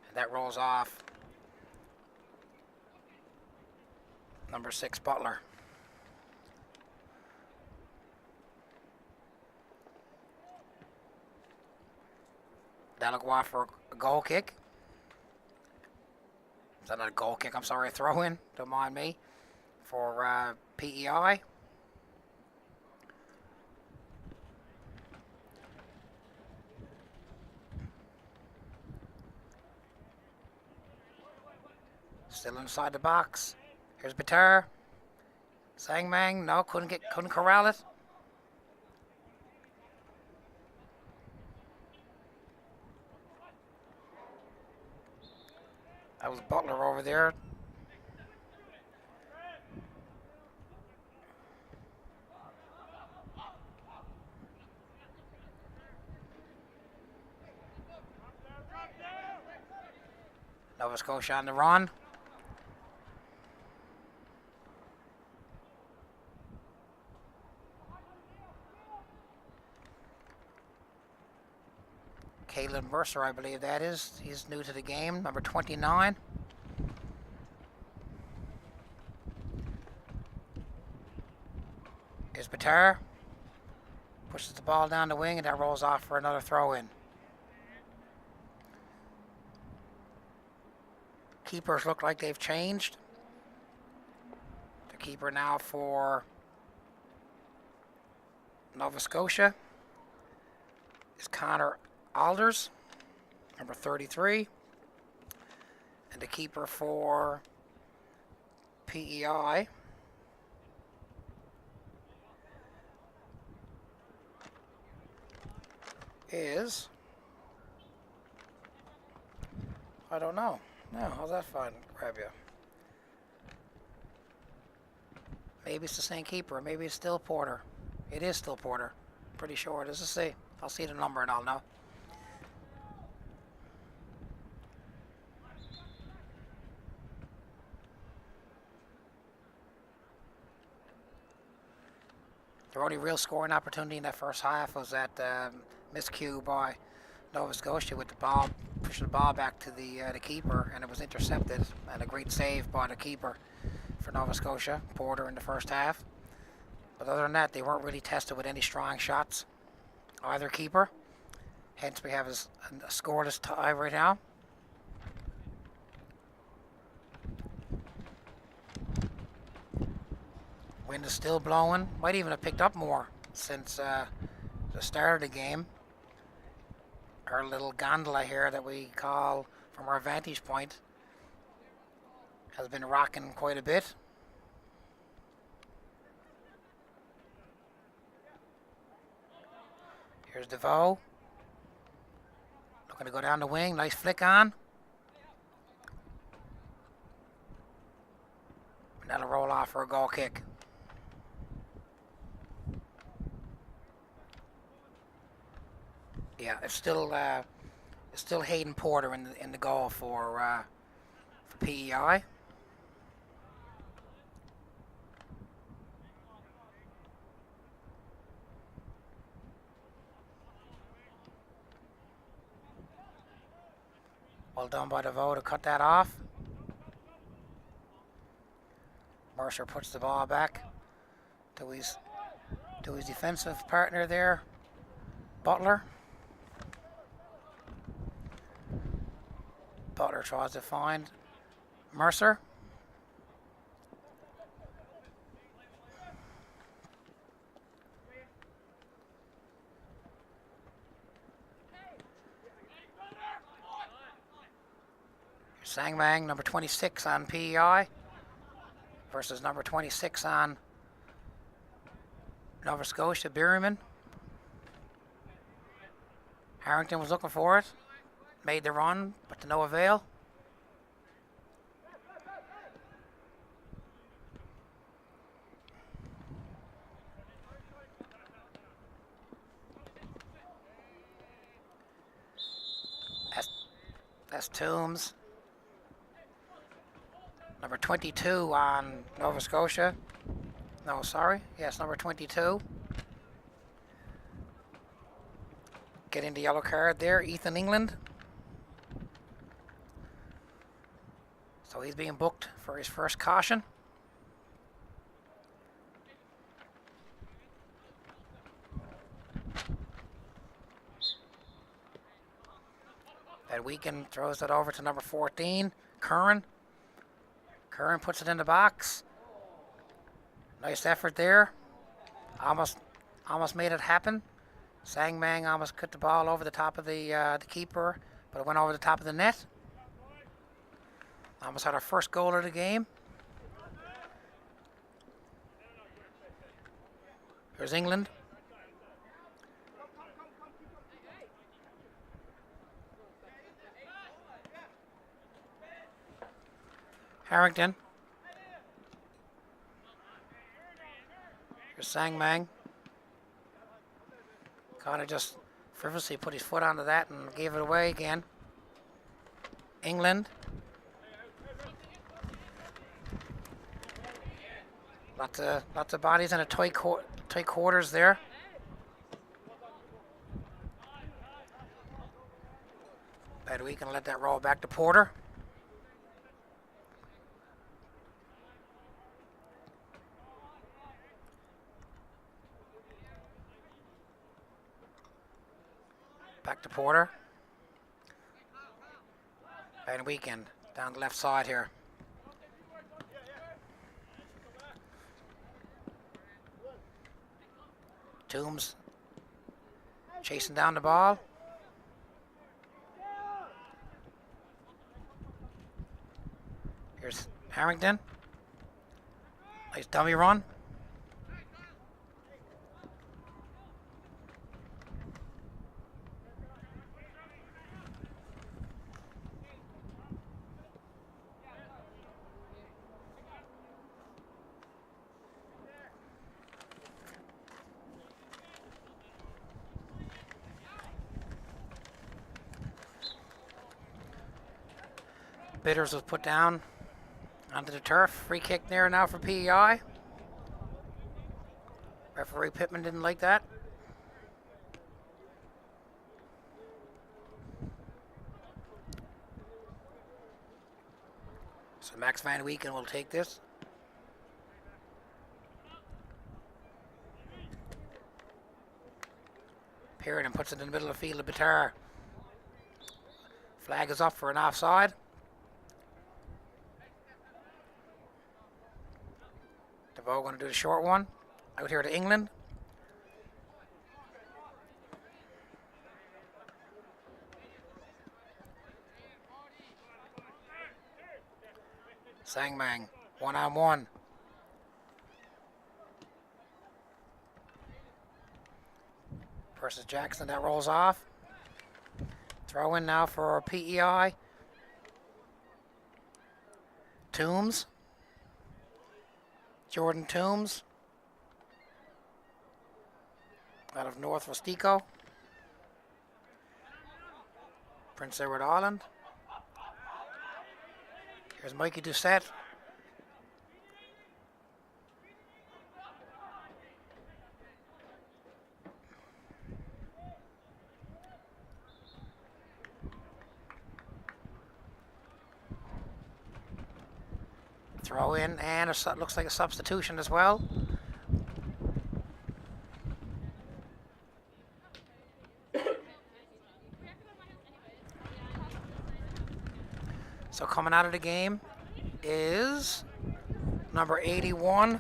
And that rolls off. Number 6, Butler. That'll go off for a goal kick. Is that not a goal kick? I'm sorry, a throw in. Don't mind me. For PEI. Still inside the box. Here's Batar. Sangmang, no, couldn't corral it. That was Butler over there. Nova Scotia on the run. Caitlin Mercer, I believe that is. He's new to the game, number 29. Here's Batar. Pushes the ball down the wing, and that rolls off for another throw-in. Keepers look like they've changed. The keeper now for Nova Scotia is Connor Alders, number 33. And the keeper for PEI is, I don't know. No, how's that fun? Grab you. Maybe it's the same keeper. Maybe it's still Porter. It is still Porter. Pretty sure it is. Let's see. I'll see the number and I'll know. The only real scoring opportunity in that first half was that miscue by Nova Scotia with the ball, pushing the ball back to the keeper, and it was intercepted, and a great save by the keeper for Nova Scotia, Porter, in the first half. But other than that, they weren't really tested with any strong shots, either keeper. Hence, we have a scoreless tie right now. Wind is still blowing. Might even have picked up more since the start of the game. Our little gondola here that we call from our vantage point has been rocking quite a bit. Here's DeVoe. Looking to go down the wing. Nice flick on. That'll roll off for a goal kick. Yeah, it's still Hayden Porter in the goal for PEI. Well done by DeVoe to cut that off. Mercer puts the ball back to his defensive partner there, Butler. Butler tries to find Mercer. Sangmang, number 26 on PEI versus number 26 on Nova Scotia, Berryman. Harrington was looking for it, made the run, but to no avail. That's Toombs. Number 22 on Nova Scotia. No, sorry. Yes, number 22. Getting the yellow card there, Ethan England. So he's being booked for his first caution. That Weekend throws it over to number 14, Curran. Curran puts it in the box. Nice effort there. Almost made it happen. Sangmang almost cut the ball over the top of the keeper, but it went over the top of the net. Almost had our first goal of the game. Here's England. Harrington. Here's Sangmang. Kind of just frivolously put his foot onto that and gave it away again. England. Lots of bodies in a tight quarters there. But we can let that roll back to Porter. Back to Porter. And Weekend down the left side here. Toombs chasing down the ball. Here's Harrington. Nice dummy run. Bitters was put down onto the turf. Free kick there now for PEI. Referee Pittman didn't like that. So Max Van Weeken will take this. Perrin puts it in the middle of the field of Bitar. Flag is up for an offside. DeVoe going to do the short one. Out here to England. Sangmang, 1-on-1. Versus Jackson, that rolls off. Throw in now for PEI. Toombs. Jordan Toombs out of North Rustico, Prince Edward Island. Here's Mikey Doucette. Throw in, and it looks like a substitution as well. So coming out of the game is number 81,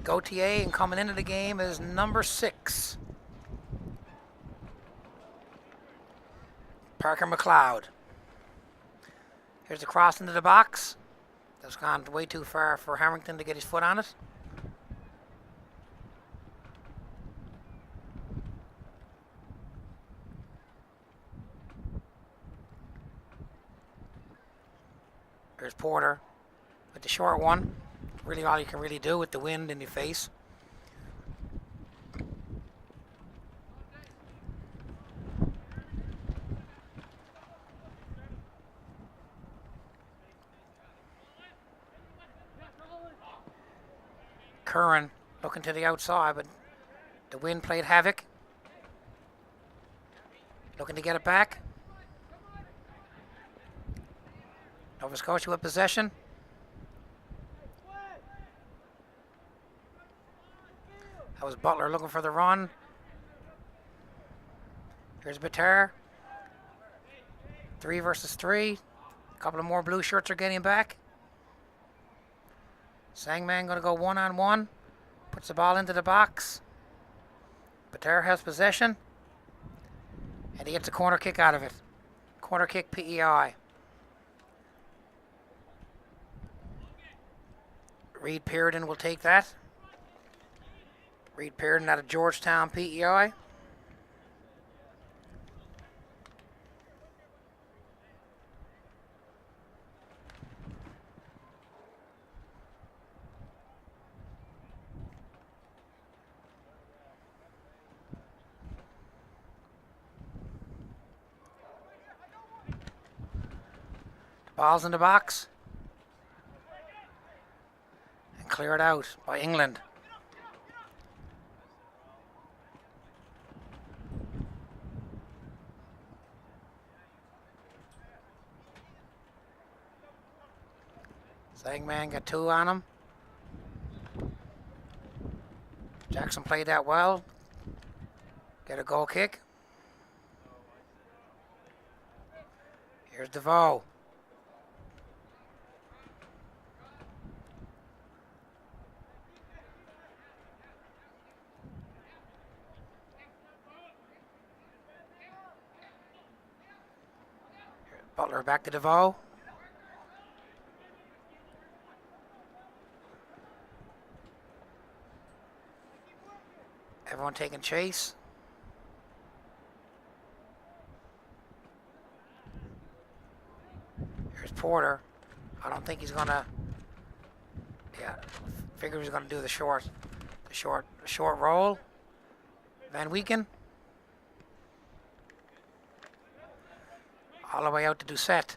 Gautier, and coming into the game is number 6, Parker McLeod. Here's the cross into the box. That's gone way too far for Harrington to get his foot on it. There's Porter with the short one. Really all you can really do with the wind in your face. Curran looking to the outside, but the wind played havoc. Looking to get it back. Nova Scotia with possession. That was Butler looking for the run. Here's Batar. 3 versus 3. A couple of more blue shirts are getting back. Sangman going to go one-on-one. Puts the ball into the box. Batar has possession. And he gets a corner kick out of it. Corner kick PEI. Reed Pearden will take that. Reed Pearden out of Georgetown, PEI. Ball's in the box. And cleared out by England. Sangman got 2 on him. Jackson played that well. Get a goal kick. Here's DeVoe. Butler back to DeVoe. Everyone taking chase. Here's Porter. I don't think he's gonna. Yeah, figure he's gonna do the short roll. Van Weeken. All the way out to Doucette.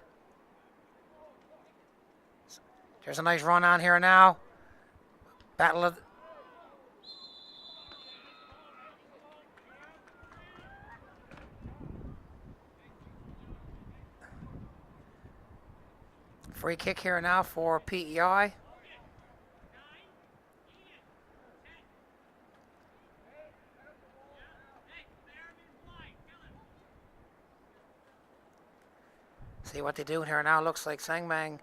There's a nice run on here now. Battle of... Free kick here now for PEI. See what they do here now. Looks like Sangmang,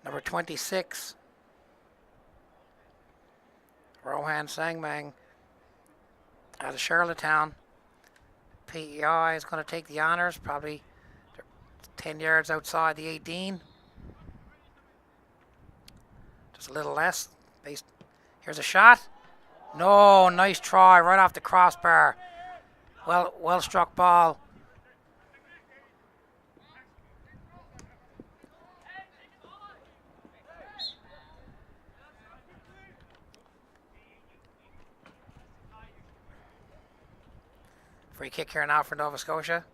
number 26. Rohan Sangmang out of Charlottetown. PEI is going to take the honors, probably 10 yards outside the 18. Just a little less. Here's a shot. No, nice try right off the crossbar. Well struck ball. Free kick here now for Nova Scotia.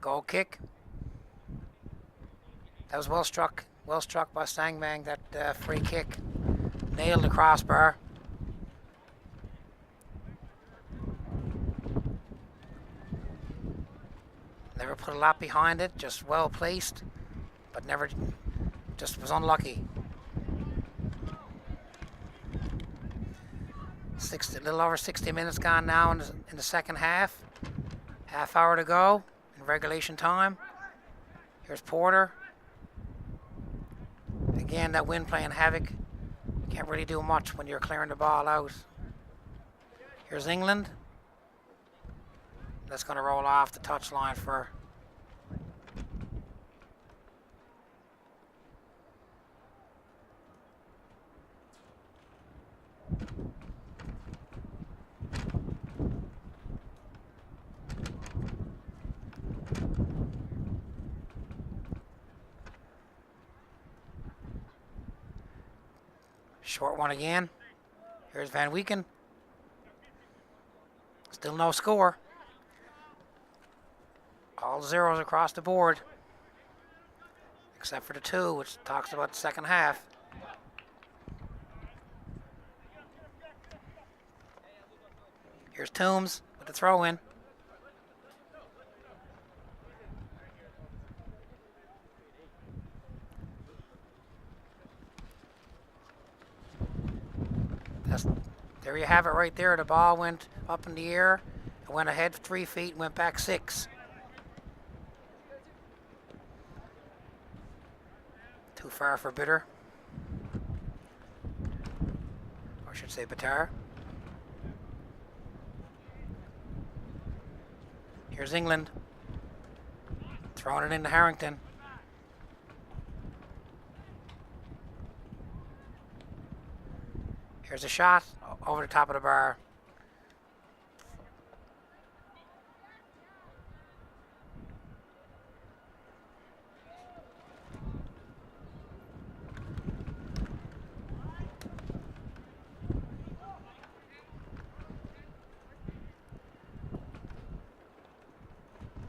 Goal kick. That was well struck by Sangmang, that free kick. Nailed the crossbar. Never put a lot behind it, just well placed, but never, just was unlucky. A little over 60 minutes gone now in the second half. Half hour to go in regulation time. Here's Porter. Again, that wind playing havoc. Can't really do much when you're clearing the ball out. Here's England. That's going to roll off the touchline for short one again. Here's Van Weeken. Still no score. All zeros across the board. Except for the 2, which talks about the second half. Here's Toombs with the throw in. There you have it right there. The ball went up in the air. It went ahead 3 feet and went back 6. Too far for Bitter. Or I should say Bitar. Here's England. Throwing it into Harrington. Here's a shot over the top of the bar.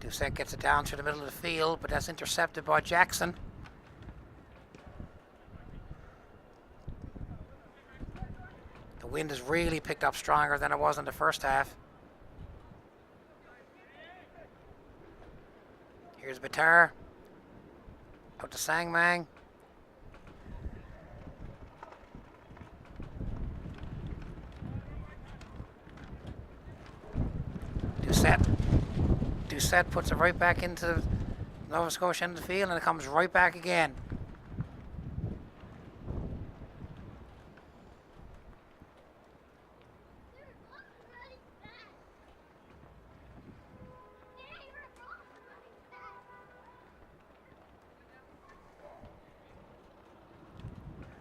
Doucette gets it down to the middle of the field, but that's intercepted by Jackson. The wind has really picked up stronger than it was in the first half. Here's Bitar. Out to Sangmang. Doucette puts it right back into Nova Scotia end of the field, and it comes right back again.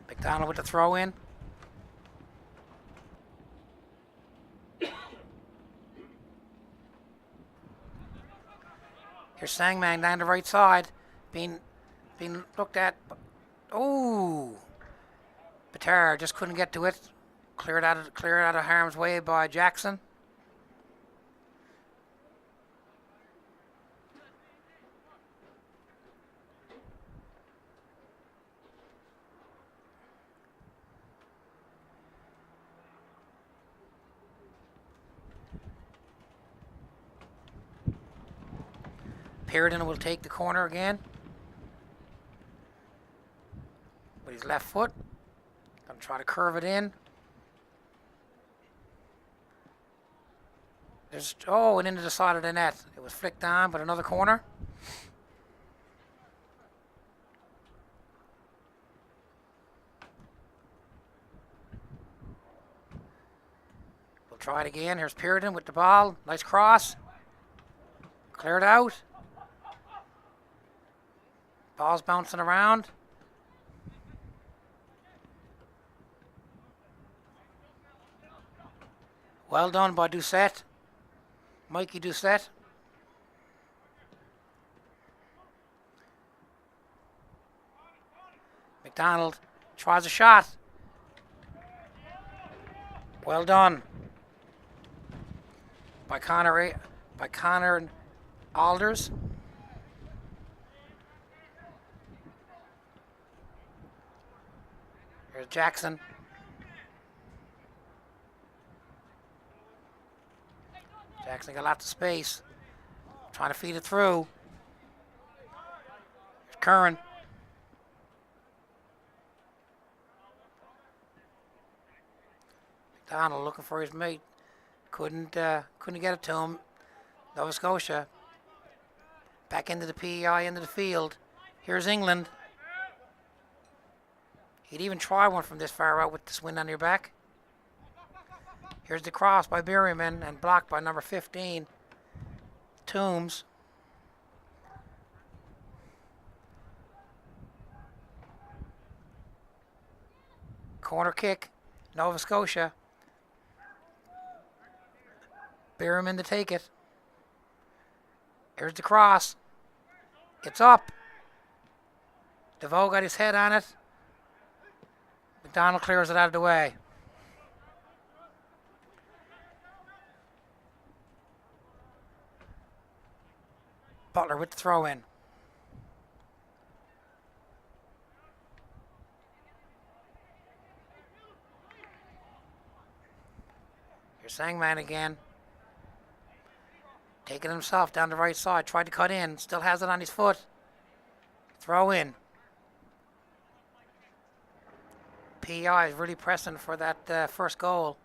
McDonald with the throw in. Here's Sangmang down the right side, being looked at. Oh, Bitar just couldn't get to it. Cleared out of harm's way by Jackson. Perrodin will take the corner again with his left foot. Gonna try to curve it in. And into the side of the net. It was flicked on, but another corner. We'll try it again. Here's Perrodin with the ball. Nice cross. Cleared out. Ball's bouncing around. Well done by Doucette. Mikey Doucette. McDonald tries a shot. Well done by Connor Alders. Here's Jackson. Jackson got lots of space. Trying to feed it through. Here's Curran. McDonald looking for his mate. Couldn't get it to him. Nova Scotia. Back into the PEI, into the field. Here's England. He'd even try one from this far out with this wind on your back. Here's the cross by Berryman and blocked by number 15, Toombs. Corner kick, Nova Scotia. Berryman to take it. Here's the cross. It's up. DeVoe got his head on it. McDonald clears it out of the way. Butler with the throw in. Here's Sangman again. Taking himself down the right side. Tried to cut in. Still has it on his foot. Throw in. PEI is really pressing for that first goal.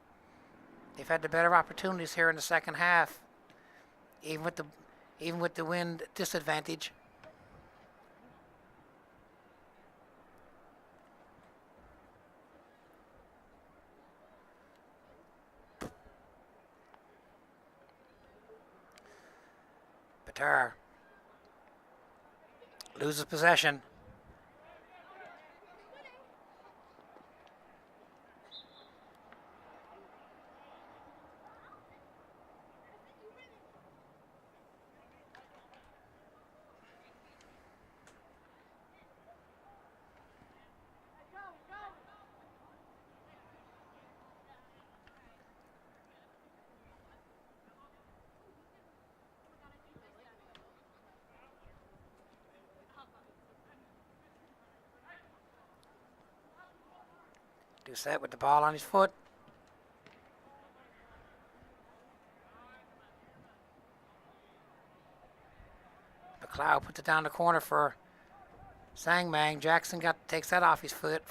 They've had the better opportunities here in the second half. Even with the wind disadvantage. Batar loses possession. Doucette with the ball on his foot. McLeod puts it down the corner for Sangmang. Jackson takes that off his foot.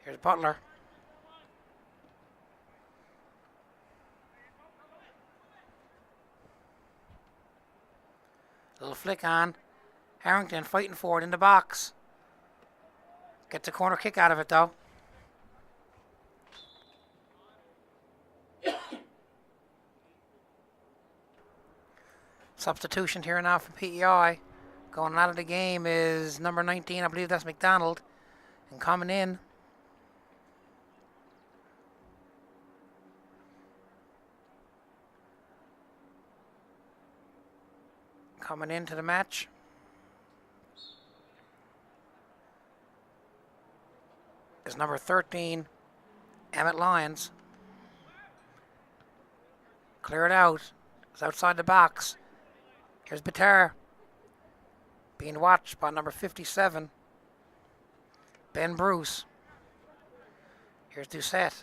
Here's Butler. Little flick on. Harrington fighting for it in the box. Gets a corner kick out of it though. Substitution here now for PEI. Going out of the game is number 19, I believe that's McDonald. And coming in, into the match is number 13, Emmett Lyons. Clear it out. It's outside the box. Here's Batar. Being watched by number 57, Ben Bruce. Here's Doucette.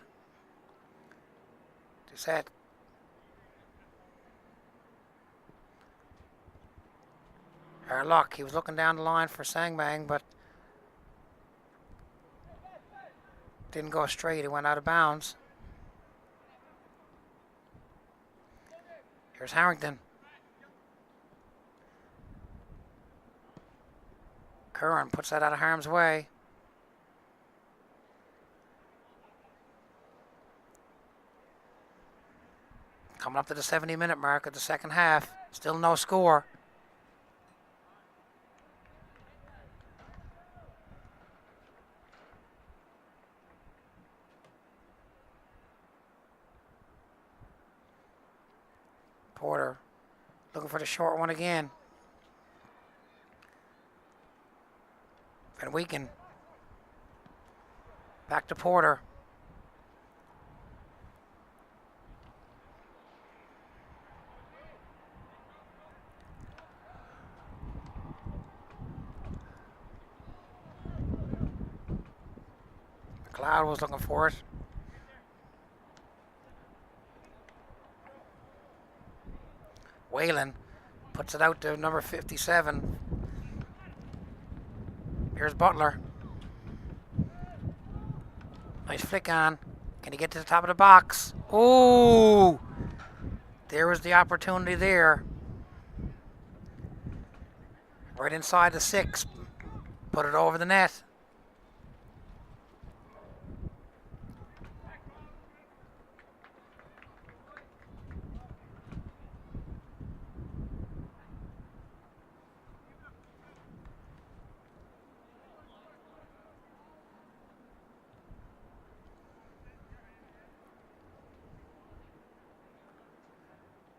Luck, he was looking down the line for Sangmang, but didn't go straight. It went out of bounds. Here's Harrington. Curran puts that out of harm's way. Coming up to the 70-minute mark of the second half. Still no score. Porter looking for the short one again. Van Weeken. Back to Porter. McLeod was looking for it. Whalen puts it out to number 57. Here's Butler. Nice flick on. Can he get to the top of the box? Ooh! There was the opportunity there. Right inside the 6. Put it over the net.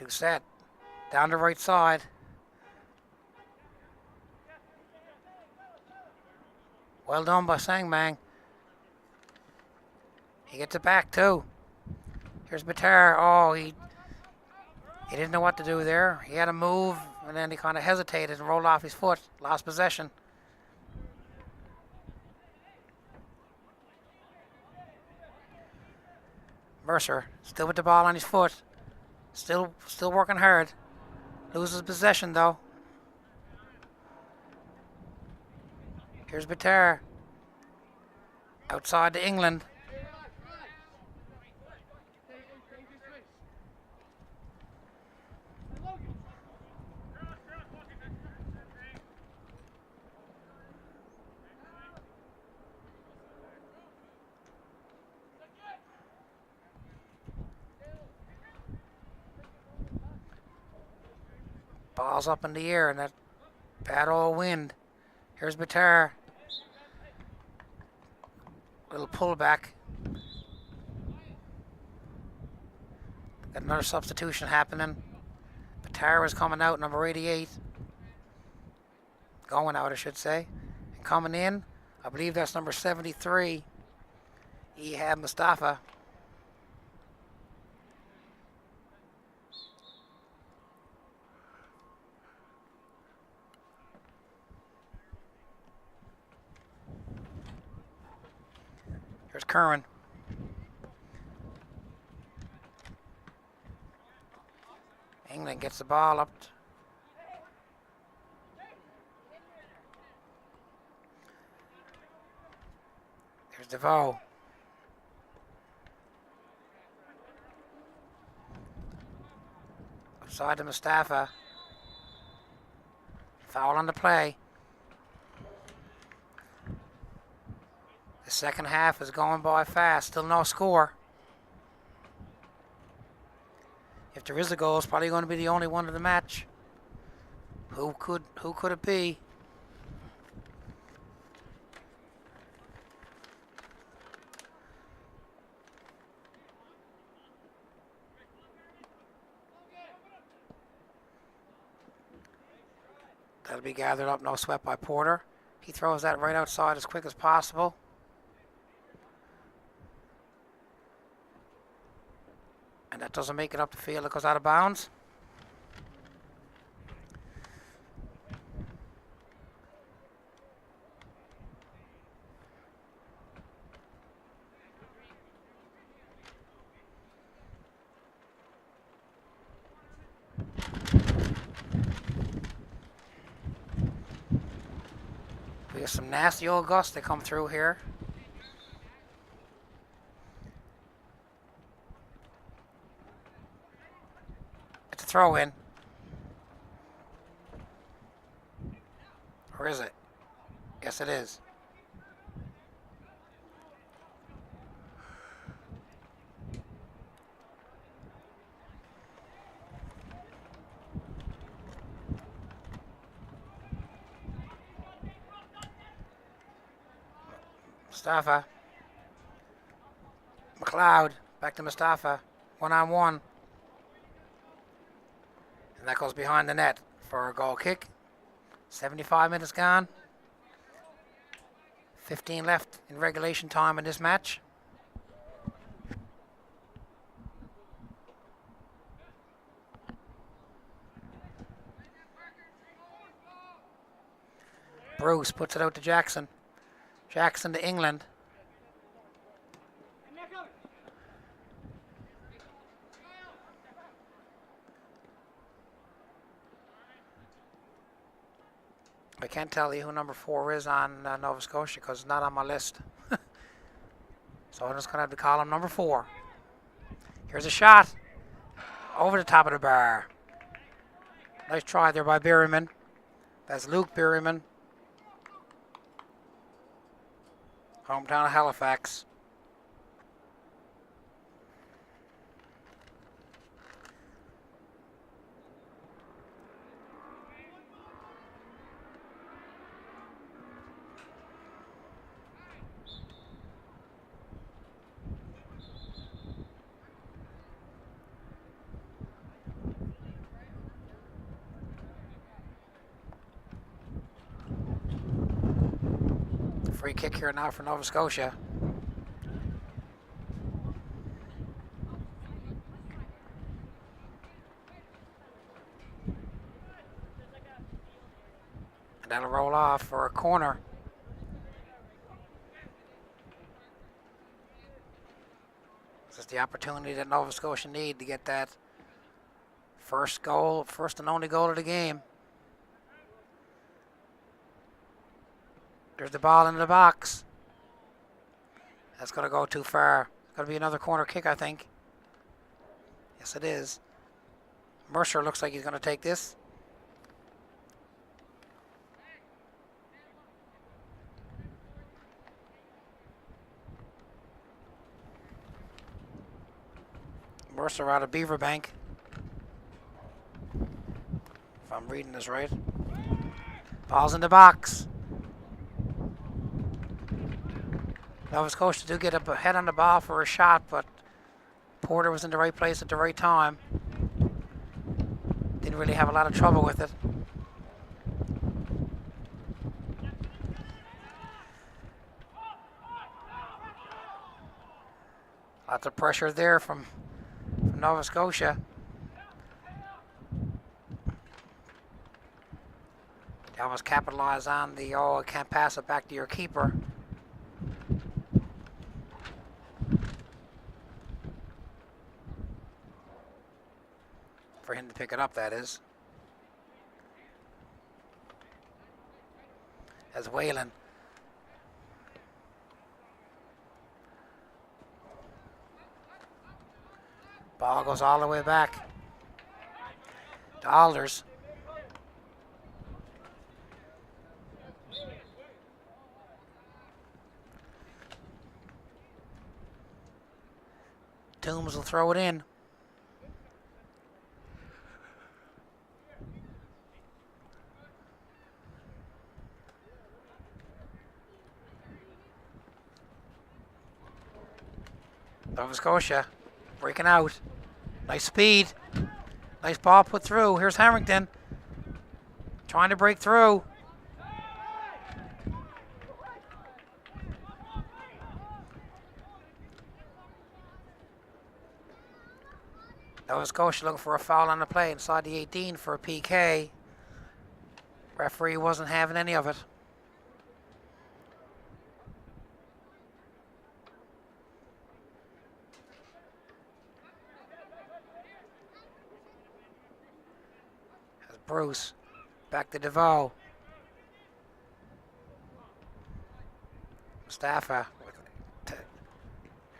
Set down the right side. Well done by Sangmang. He gets it back too. Here's Batar. Oh, he didn't know what to do there. He had to move and then he kind of hesitated and rolled off his foot. Lost possession. Mercer still with the ball on his foot. Still working hard. Loses possession though. Here's Batar. Outside to England. Ball's up in the air and that bad old wind. Here's Batar. Little pullback. Got another substitution happening. Batar was coming out, number 88. Going out, I should say. And coming in, I believe that's number 73. Ehab Mustafa. Here's Curran. England gets the ball up. There's DeVoe. Outside to Mustafa. Foul on the play. The second half is going by fast. Still no score. If there is a goal, it's probably going to be the only one of the match. Who could it be? That'll be gathered up, no sweat by Porter. He throws that right outside as quick as possible. And that doesn't make it up the field. It goes out of bounds. We have some nasty old gusts that come through here. It's a throw in. Or is it? Yes, it is. Mustafa. McLeod. Back to Mustafa. 1-on-1. And that goes behind the net for a goal kick. 75 minutes gone. 15 left in regulation time in this match. Bruce puts it out to Jackson. Jackson to England. I can't tell you who number 4 is on Nova Scotia because it's not on my list. So I'm just going to have to call him number 4. Here's a shot. Over the top of the bar. Nice try there by Berryman. That's Luke Berryman. Hometown of Halifax. Free kick here now for Nova Scotia. And that'll roll off for a corner. This is the opportunity that Nova Scotia need to get that first goal, first and only goal of the game. There's the ball in the box. That's going to go too far. It's going to be another corner kick, I think. Yes, it is. Mercer looks like he's going to take this. Mercer out of Beaverbank. If I'm reading this right. Ball's in the box. Nova Scotia do get a head on the ball for a shot, but Porter was in the right place at the right time. Didn't really have a lot of trouble with it. Lots of pressure there from Nova Scotia. They almost capitalize on the, I can't pass it back to your keeper. For him to pick it up, that is. As Whalen. Ball goes all the way back to Alders. Toombs will throw it in. Nova Scotia breaking out. Nice speed. Nice ball put through. Here's Harrington trying to break through. Nova Scotia looking for a foul on the play inside the 18 for a PK. Referee wasn't having any of it. Bruce, back to DeVoe. Mustafa.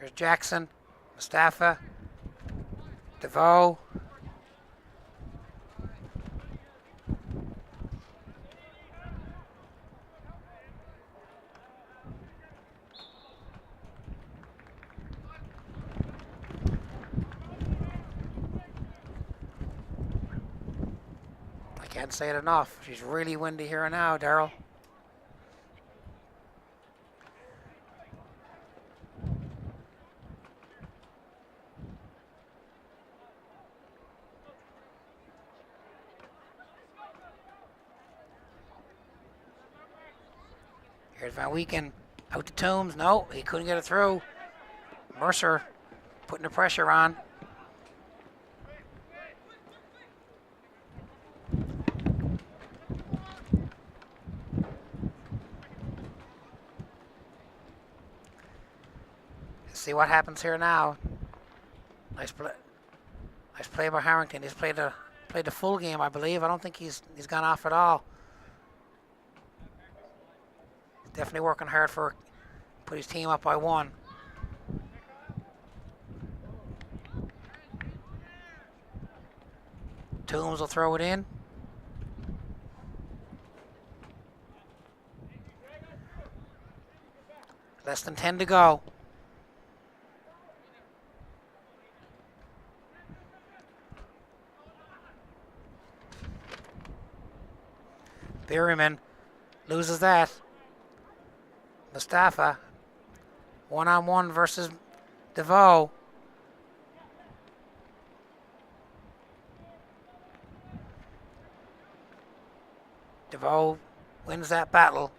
Here's Jackson. Mustafa. DeVoe. Can't say it enough. She's really windy here now, Daryl. Here's Van Weeken out to Toombs. No, he couldn't get it through. Mercer putting the pressure on. Let's see what happens here now. Nice play by Harrington. He's played the full game, I believe. I don't think he's gone off at all. He's definitely working hard for put his team up by 1. Toombs will throw it in. Less than 10 to go. Berryman loses that. Mustafa, 1-on-1 versus DeVoe. DeVoe wins that battle.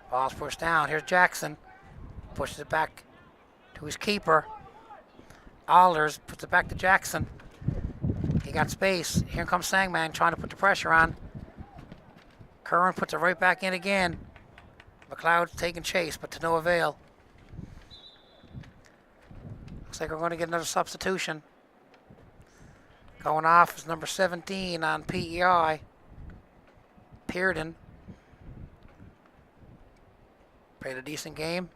Ball's pushed down. Here's Jackson. Pushes it back to his keeper. Alders puts it back to Jackson. He got space. Here comes Sangman trying to put the pressure on. Curran puts it right back in again. McLeod's taking chase, but to no avail. Looks like we're going to get another substitution. Going off is number 17 on PEI. Pearden. Played a decent game.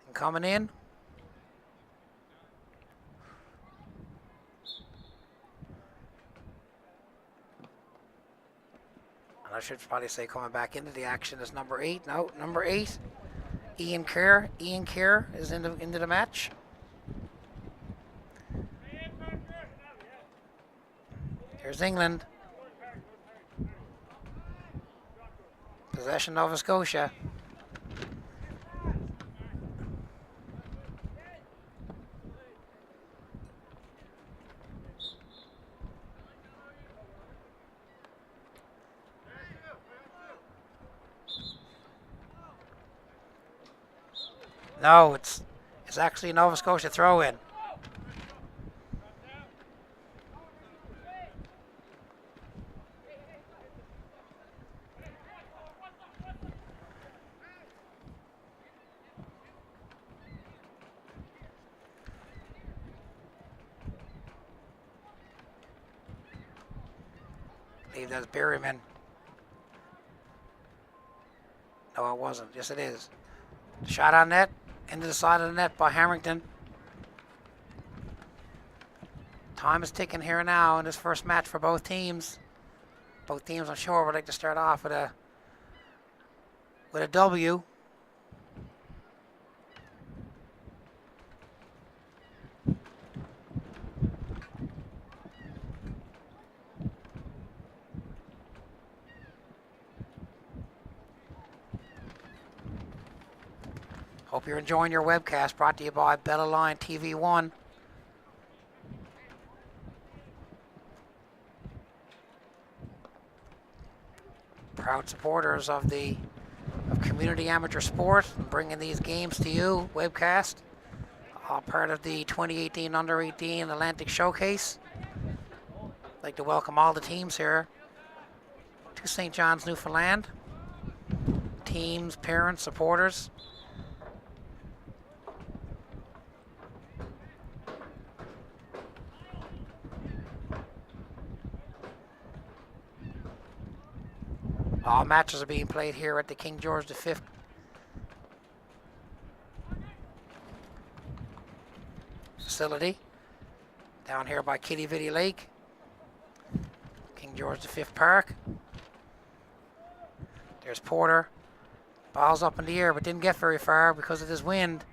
And coming in. And I should probably say coming back into the action is number 8. No, number 8. Ian Kerr. Ian Kerr is into the match. Here's England. Possession, Nova Scotia. No, it's actually a Nova Scotia throw-in. I believe that's Berryman. No, it wasn't. Yes, it is. Shot on net. Into the side of the net by Harrington. Time is ticking here now in this first match for both teams. Both teams, I'm sure, would like to start off with a W. Hope you're enjoying your webcast, brought to you by Bella Line TV 1. Proud supporters of community amateur sport, bringing these games to you, webcast. All part of the 2018 Under-18 Atlantic Showcase. I'd like to welcome all the teams here to St. John's, Newfoundland. Teams, parents, supporters. All matches are being played here at the King George V facility, down here by Kitty Vitty Lake, King George V Park. There's Porter. Ball's up in the air, but didn't get very far because of this wind.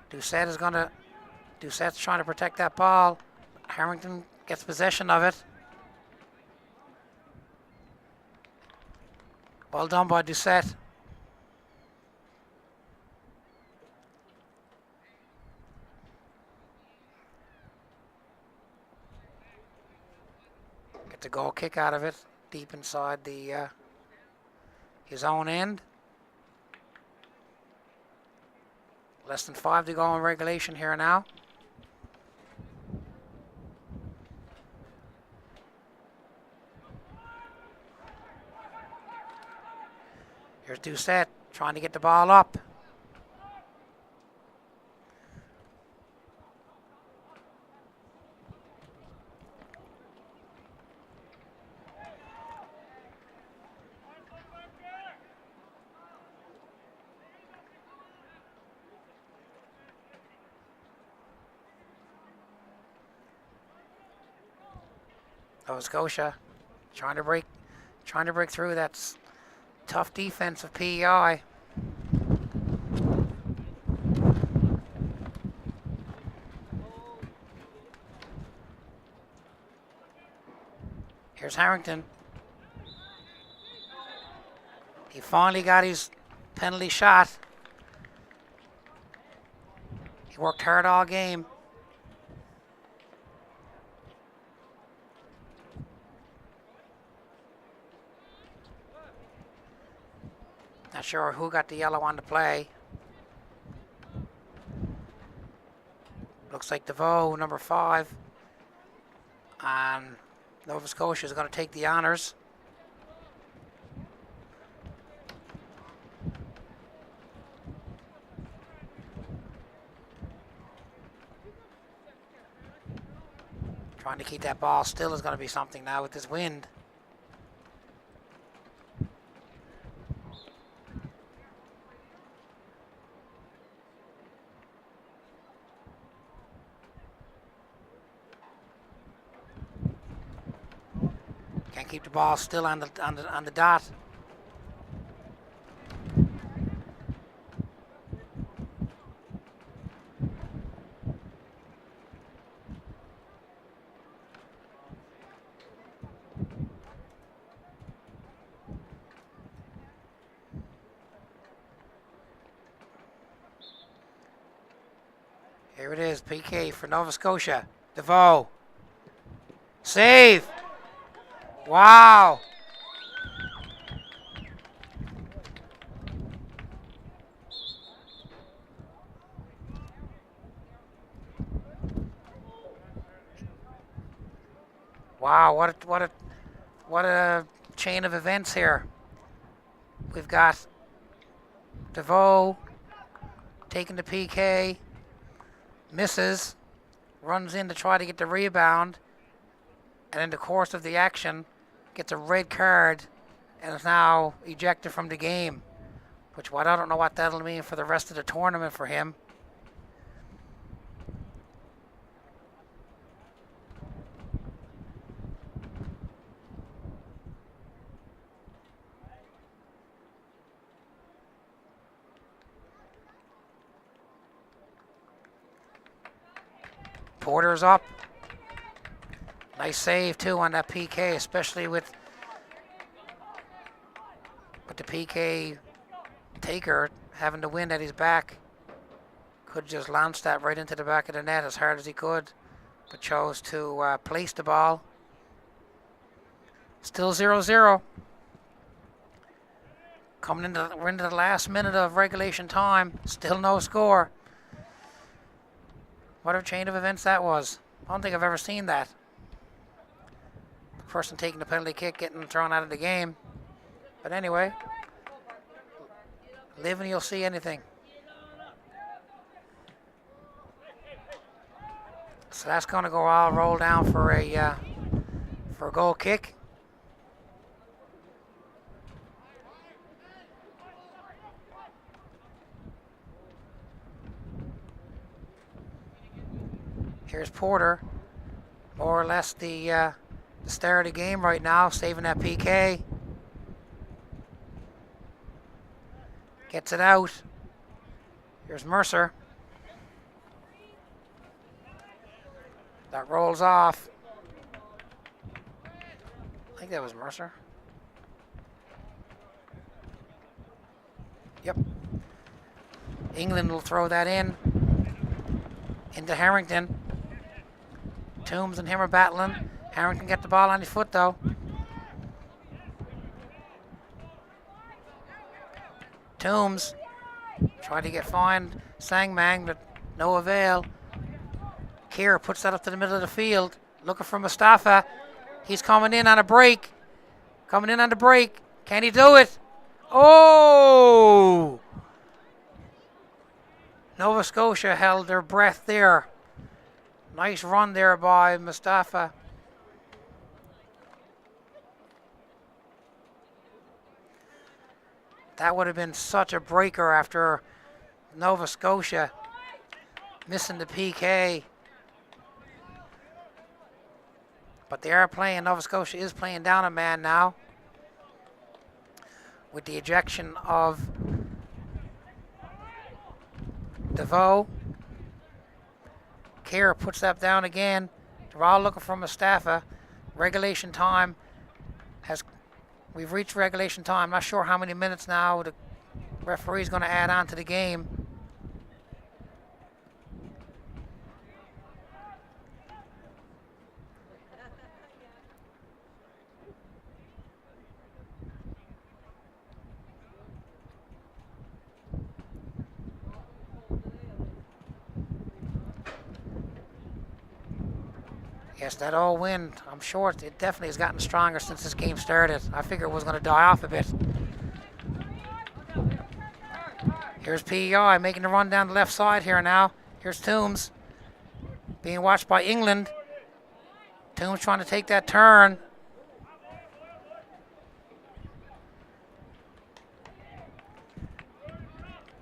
Doucette's trying to protect that ball. Harrington gets possession of it. Well done by Doucette. Gets a goal kick out of it, deep inside the his own end. Less than 5 to go in regulation here now. Here's Doucette trying to get the ball up. Nova Scotia trying to break through. That's tough defense of PEI. Here's Harrington. He finally got his penalty shot. He worked hard all game. Not sure who got the yellow on the play. Looks like DeVoe, number 5. And Nova Scotia is going to take the honors. Trying to keep that ball still is going to be something now with this wind. Can't keep the ball still on the dot. Here it is, PK for Nova Scotia. DeVoe. Save! Wow! Wow, what a chain of events here. We've got DeVoe taking the PK, misses, runs in to try to get the rebound, and in the course of the action gets a red card and is now ejected from the game, which I don't know what that'll mean for the rest of the tournament for him. Porter's up. Nice save too on that PK, especially with the PK taker having the wind at his back. Could just launch that right into the back of the net as hard as he could, but chose to place the ball. Still 0-0. We're into the last minute of regulation time. Still no score. What a chain of events that was. I don't think I've ever seen that. The person taking the penalty kick getting thrown out of the game. But anyway, live and you'll see anything. So that's going to go all roll down for a goal kick. Here's Porter, more or less the star of the game right now, saving that PK. Gets it out. Here's Mercer. That rolls off. I think that was Mercer. Yep. England will throw that in. Into Harrington. Toombs and him are battling. Harrington get the ball on his foot though. Toombs tried to get find Sangmang, but no avail. Keir puts that up to the middle of the field, looking for Mustafa. He's coming in on a break. Coming in on the break. Can he do it? Oh! Nova Scotia held their breath there. Nice run there by Mustafa. That would have been such a breaker after Nova Scotia missing the PK. But they are playing, Nova Scotia is playing down a man now with the ejection of DeVoe. Keir puts that down again. They're all looking for Mustafa. Regulation time we've reached regulation time. Not sure how many minutes now the referee's going to add on to the game. Yes, that old wind, I'm sure it definitely has gotten stronger since this game started. I figured it was going to die off a bit. Here's PEI making the run down the left side here now. Here's Toombs being watched by England. Toombs trying to take that turn.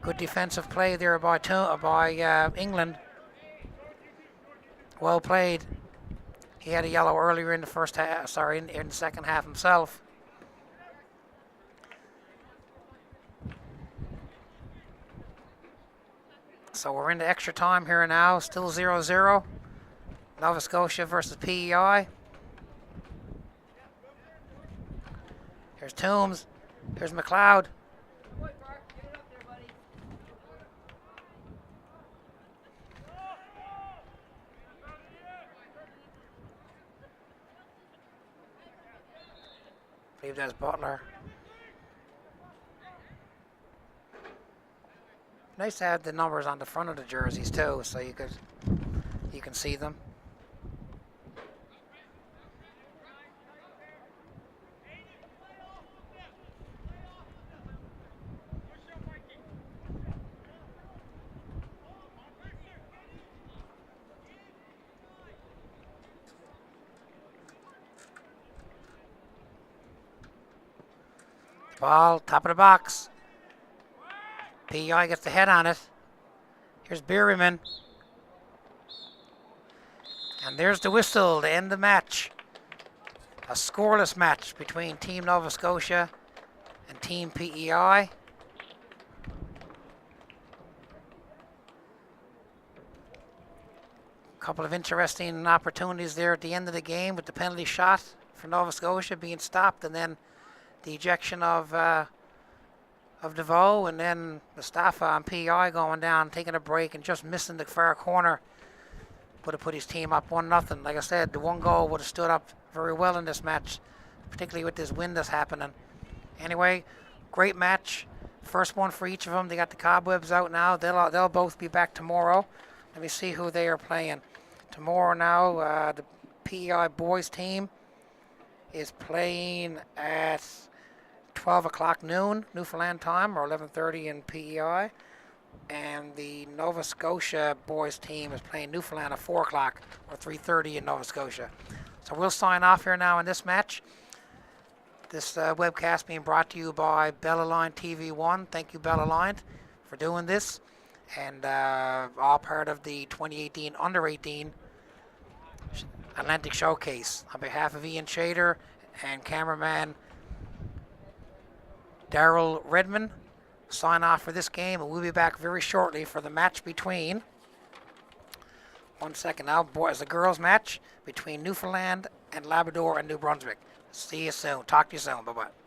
Good defensive play there by England. Well played. He had a yellow earlier in the first half, in the second half himself. So we're into extra time here now, still 0-0. Nova Scotia versus PEI. Here's Toombs, here's McLeod. I believe that's Butler. Nice to have the numbers on the front of the jerseys too, so you can see them. Ball, top of the box. PEI gets the head on it. Here's Berryman. And there's the whistle to end the match. A scoreless match between Team Nova Scotia and Team PEI. Couple of interesting opportunities there at the end of the game with the penalty shot for Nova Scotia being stopped, and then the ejection of DeVoe, and then Mustafa on PEI going down, taking a break and just missing the far corner. Would have put his team up 1-0. Like I said, the one goal would have stood up very well in this match, particularly with this wind that's happening. Anyway, great match. First one for each of them. They got the cobwebs out now. They'll both be back tomorrow. Let me see who they are playing. Tomorrow now, the PEI boys team is playing at 12 o'clock noon, Newfoundland time, or 11:30 in PEI. And the Nova Scotia boys team is playing Newfoundland at 4 o'clock or 3:30 in Nova Scotia. So we'll sign off here now in this match. This webcast being brought to you by Bellaline TV1. Thank you, Bellaline, for doing this. And all part of the 2018 Under-18 Atlantic Showcase. On behalf of Ian Shader and cameraman Daryl Redman, sign off for this game, and we'll be back very shortly for the match between, one second now, boys, the girls match between Newfoundland and Labrador and New Brunswick. See you soon. Talk to you soon. Bye-bye.